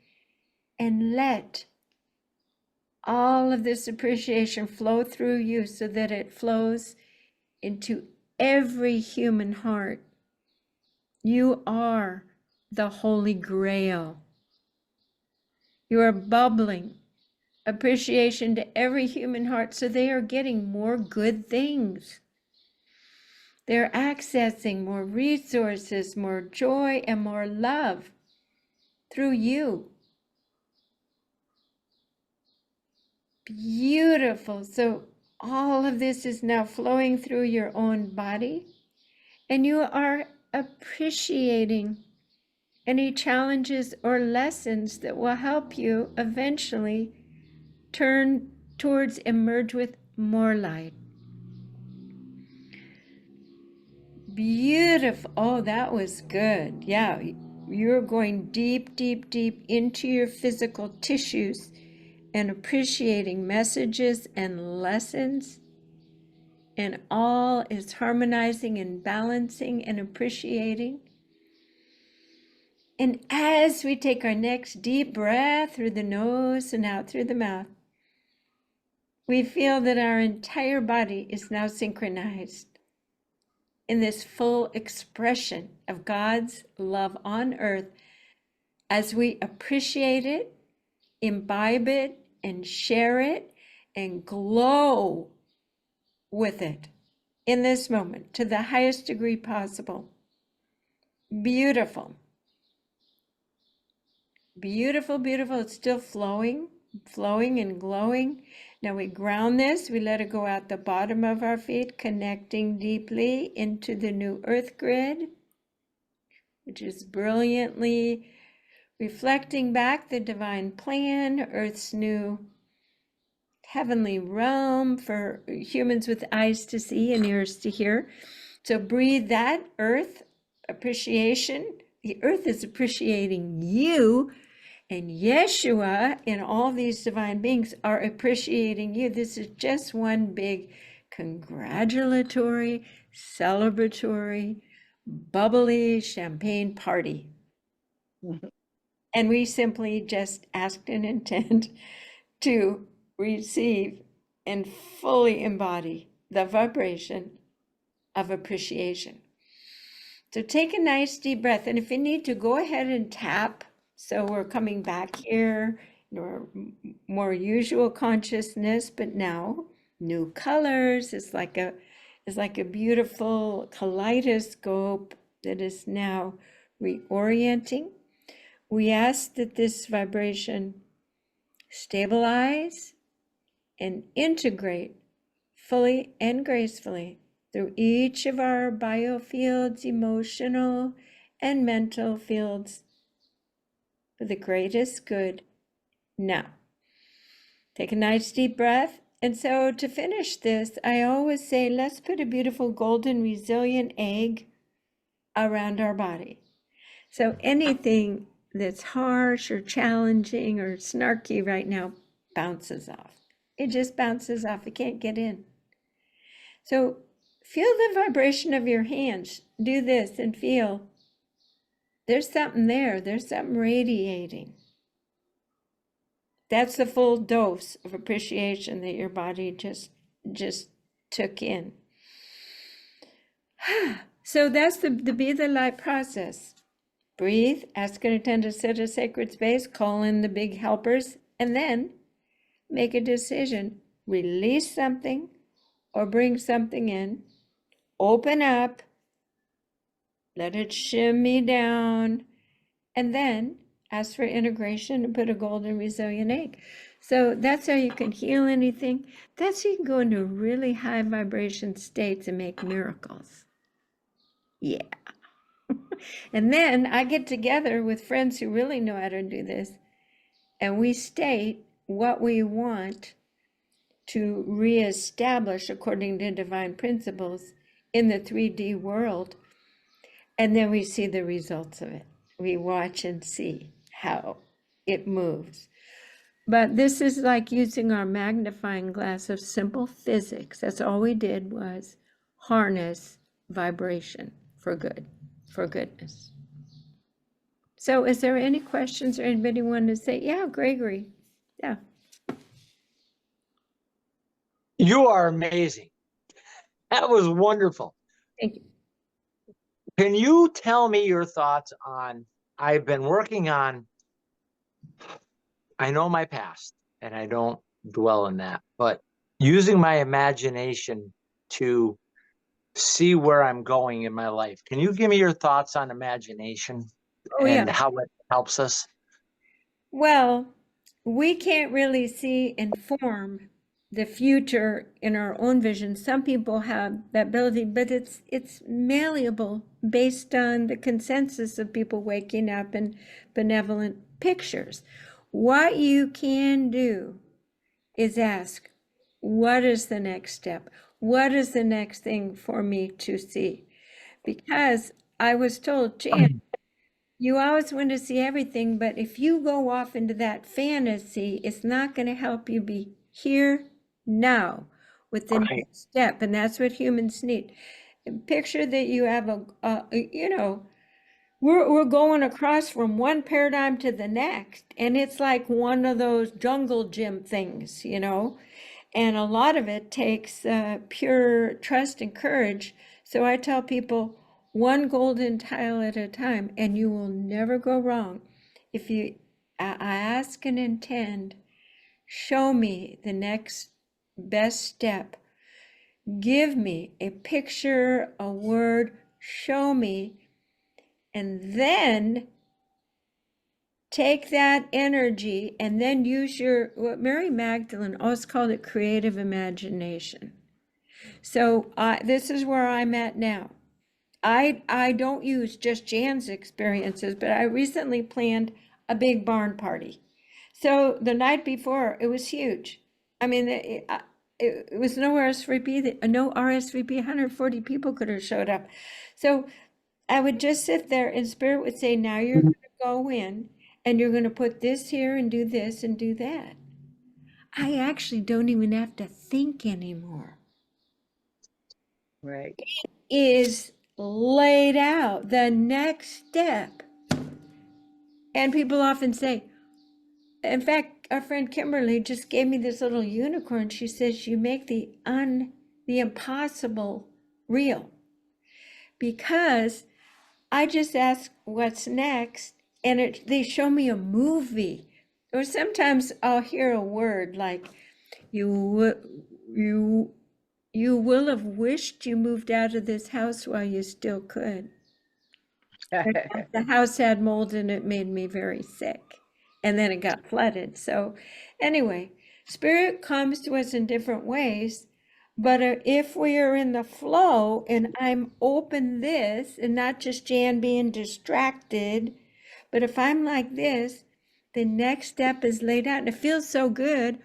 and let all of this appreciation flow through you so that it flows into every human heart. You are the Holy Grail. You are bubbling appreciation to every human heart, so they are getting more good things. They're accessing more resources, more joy, and more love through you. Beautiful. So all of this is now flowing through your own body, and you are appreciating any challenges or lessons that will help you eventually turn towards emerge with more light. Beautiful. Oh, that was good. Yeah, you're going deep, deep, deep into your physical tissues and appreciating messages and lessons, and all is harmonizing and balancing and appreciating. And as we take our next deep breath through the nose and out through the mouth, we feel that our entire body is now synchronized in this full expression of God's love on earth as we appreciate it, imbibe it, and share it, and glow with it in this moment to the highest degree possible. Beautiful. Beautiful, beautiful. It's still flowing and glowing. Now we ground this. We let it go out the bottom of our feet, connecting deeply into the new earth grid, which is brilliantly reflecting back the divine plan, Earth's new heavenly realm for humans with eyes to see and ears to hear. So breathe that earth appreciation. The earth is appreciating you, and Jeshua and all these divine beings are appreciating you. This is just one big congratulatory, celebratory, bubbly champagne party. And we simply just asked and intend to receive and fully embody the vibration of appreciation. So take a nice deep breath. And if you need to, go ahead and tap. So we're coming back here in our more usual consciousness, but now new colors. It's like a beautiful kaleidoscope that is now reorienting. We ask that this vibration stabilize and integrate fully and gracefully through each of our biofields, emotional and mental fields for the greatest good now. Take a nice deep breath. And so to finish this, I always say, let's put a beautiful golden resilient egg around our body. So anything that's harsh or challenging or snarky right now bounces off. It just bounces off. It can't get in. So Feel the vibration of your hands. Do this and feel there's something there. There's something radiating. That's the full dose of appreciation that your body just took in. So that's the be the light process. Breathe, ask and attend to set a sacred space, call in the big helpers, and then make a decision. Release something or bring something in. Open up. Let it shimmy down. And then ask for integration and put a golden resilient egg. So that's how you can heal anything. That's how you can go into really high vibration states and make miracles. Yeah. And then I get together with friends who really know how to do this, and we state what we want to reestablish according to divine principles in the 3D world. And then we see the results of it. We watch and see how it moves. But this is like using our magnifying glass of simple physics. That's all we did was harness vibration for good, for goodness. So is there any questions or anybody want to say, yeah, Gregory, yeah. You are amazing. That was wonderful. Thank you. Can you tell me your thoughts on, I've been working on, I know my past and I don't dwell in that, but using my imagination to see where I'm going in my life. Can you give me your thoughts on imagination and how it helps us? Well, we can't really see and form the future in our own vision. Some people have that ability, but it's malleable based on the consensus of people waking up in benevolent pictures. What you can do is ask, what is the next step? What is the next thing for me to see? Because I was told, Jan, you always want to see everything, but if you go off into that fantasy, it's not going to help you be here now with the next step. And that's what humans need. Picture that you have we're going across from one paradigm to the next, and it's like one of those jungle gym things, and a lot of it takes pure trust and courage. So I tell people, one golden tile at a time, and you will never go wrong. If you ask and intend, show me the next best step. Give me a picture, a word, show me, and then take that energy and then use what Mary Magdalene always called it, creative imagination. So this is where I'm at now. I don't use just Jan's experiences, but I recently planned a big barn party. So the night before, it was huge. I mean, it was no RSVP, 140 people could have showed up. So I would just sit there and Spirit would say, now you're going to go in and you're going to put this here and do this and do that. I actually don't even have to think anymore. Right. It is laid out, the next step. And people often say, in fact, our friend Kimberly just gave me this little unicorn. She says, you make the impossible real. Because I just ask what's next, and they show me a movie. Or sometimes I'll hear a word like, you will have wished you moved out of this house while you still could. The house had mold and it made me very sick. And then it got flooded. So anyway, Spirit comes to us in different ways. But if we are in the flow and I'm open this and not just Jan being distracted, but if I'm like this, the next step is laid out and it feels so good.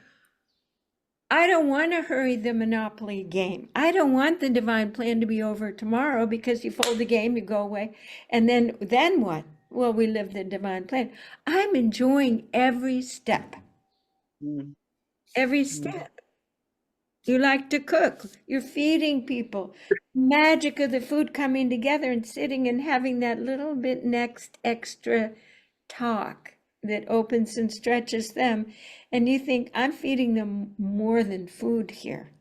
I don't want to hurry the Monopoly game. I don't want the divine plan to be over tomorrow because you fold the game, you go away. And then what? Well, we live the divine plan. I'm enjoying every step. Every step. You like to cook. You're feeding people. Magic of the food coming together and sitting and having that little bit next extra talk that opens and stretches them. And you think, I'm feeding them more than food here.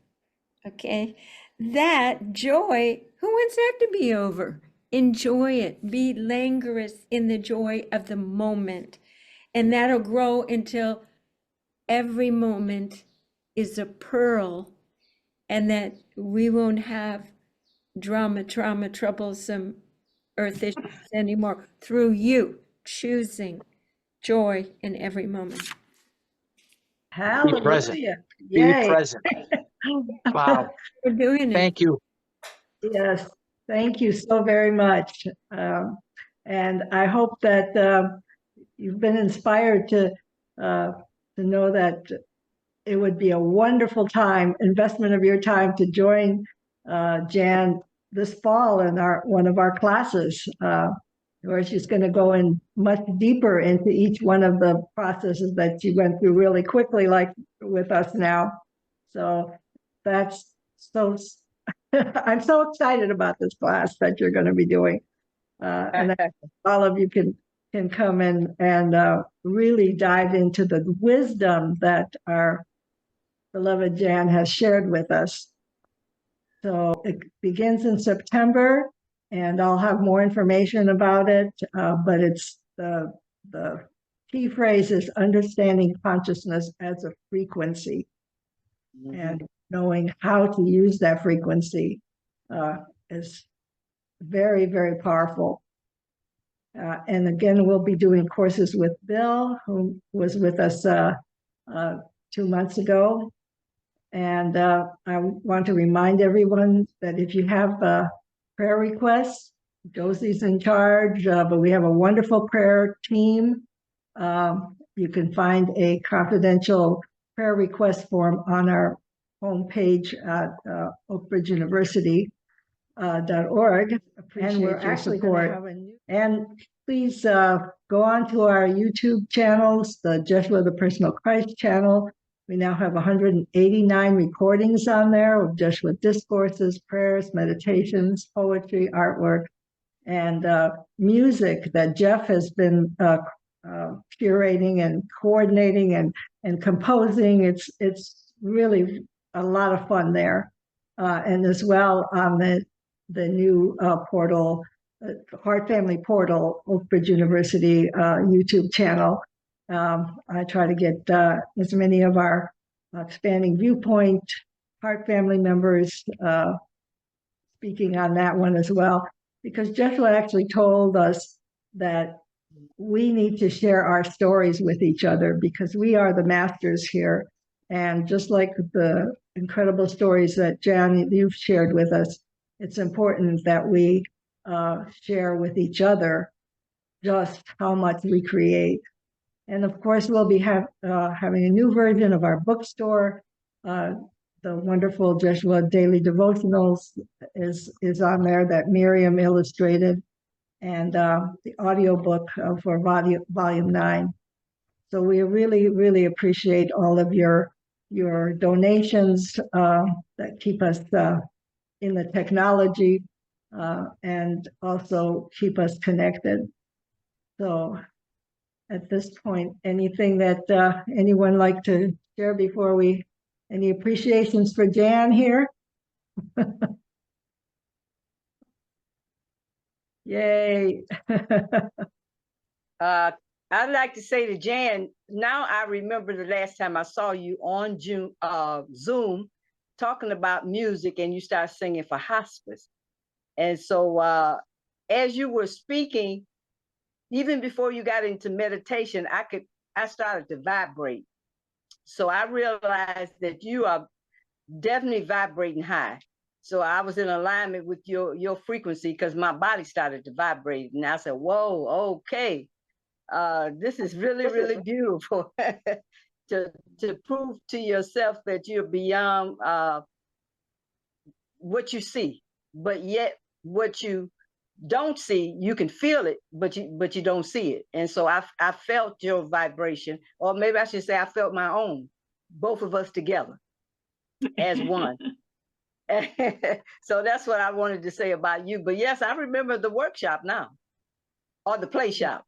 Okay? That joy, who wants that to be over? Enjoy it. Be languorous in the joy of the moment. And that'll grow until every moment is a pearl, and that we won't have drama, trauma, troublesome earth issues anymore through you choosing joy in every moment. Be present. Hallelujah. Be Yay. present. Wow. We're doing it. Thank you. Yes, thank you so very much. And I hope that you've been inspired to know that it would be a wonderful time, investment of your time, to join Jan this fall in one of our classes, where she's going to go in much deeper into each one of the processes that she went through really quickly, like with us now. So that's so. I'm so excited about this class that you're going to be doing, and all of you can come in and really dive into the wisdom that our beloved Jan has shared with us. So it begins in September, and I'll have more information about it, but it's the key phrase is understanding consciousness as a frequency, and knowing how to use that frequency is very, very powerful. And again, we'll be doing courses with Bill, who was with us 2 months ago. And I want to remind everyone that if you have prayer requests, Josie's in charge, but we have a wonderful prayer team. You can find a confidential prayer request form on our homepage at Oakbridge University. .org, and we're actually going to have a new, and please go on to our YouTube channels, the Jeshua the Personal Christ channel. We now have 189 recordings on there of Jeshua discourses, prayers, meditations, poetry, artwork, and music that Jeff has been curating and coordinating and composing. It's really a lot of fun there, and as well on the new portal, Heart Family Portal, Oakbridge University YouTube channel. I try to get as many of our Expanding Viewpoint Heart Family members speaking on that one as well, because Jeshua actually told us that we need to share our stories with each other, because we are the masters here. And just like the incredible stories that Jan, you've shared with us, it's important that we share with each other just how much we create. And of course, we'll be having a new version of our bookstore. The wonderful Jeshua Daily Devotionals is on there that Miriam illustrated, and the audiobook for volume 9. So we really, really appreciate all of your donations that keep us in the technology and also keep us connected. So at this point, anything that anyone like to share before any appreciations for Jan here? Yay. I'd like to say to Jan, now I remember the last time I saw you on Zoom talking about music, and you started singing for hospice. And so as you were speaking, even before you got into meditation, I started to vibrate. So I realized that you are definitely vibrating high. So I was in alignment with your frequency, because my body started to vibrate. And I said, whoa, okay. This is really, really beautiful to prove to yourself that you're beyond what you see, but yet what you don't see, you can feel it, but you don't see it. And so I felt your vibration, or maybe I should say I felt my own, both of us together. as one. So that's what I wanted to say about you. But yes, I remember the workshop now, or the play shop.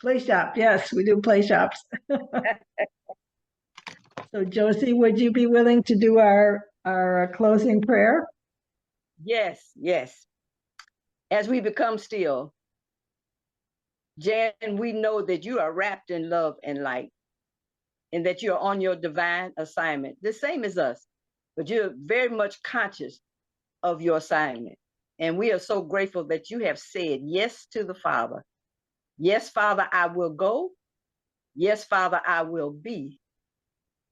Play shop, yes, we do play shops. So Josie, would you be willing to do our closing prayer? Yes, yes. As we become still, Jan, we know that you are wrapped in love and light, and that you're on your divine assignment, the same as us, but you're very much conscious of your assignment. And we are so grateful that you have said yes to the Father. Yes, Father, I will go. Yes, Father, I will be.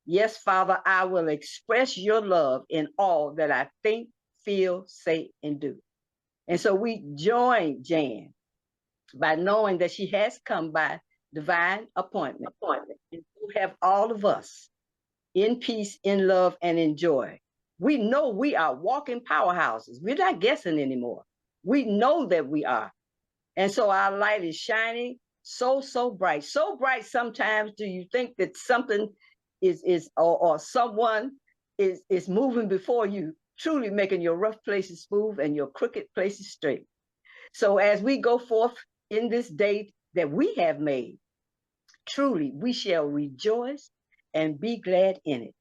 Yes, Father, I will express your love in all that I think, feel, say, and do. And so we join Jan by knowing that she has come by divine appointment. And you have all of us in peace, in love, and in joy. We know we are walking powerhouses. We're not guessing anymore. We know that we are. And so our light is shining so bright. So bright sometimes do you think that something or someone is moving before you, truly making your rough places smooth and your crooked places straight. So as we go forth in this day that we have made, truly we shall rejoice and be glad in it.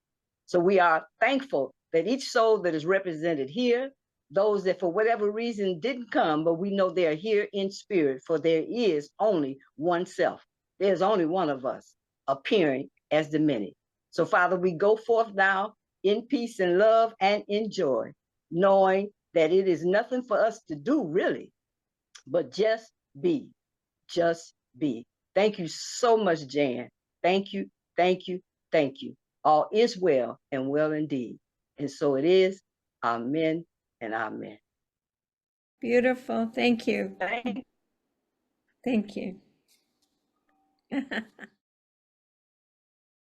So we are thankful that each soul that is represented here, those that for whatever reason didn't come, but we know they are here in spirit, for there is only one self. There's only one of us appearing as the many. So Father, we go forth now in peace and love and in joy, knowing that it is nothing for us to do really, but just be, just be. Thank you so much, Jan. Thank you, thank you, thank you. All is well and well indeed. And so it is. Amen and amen. Beautiful. Thank you. Thank Thank you.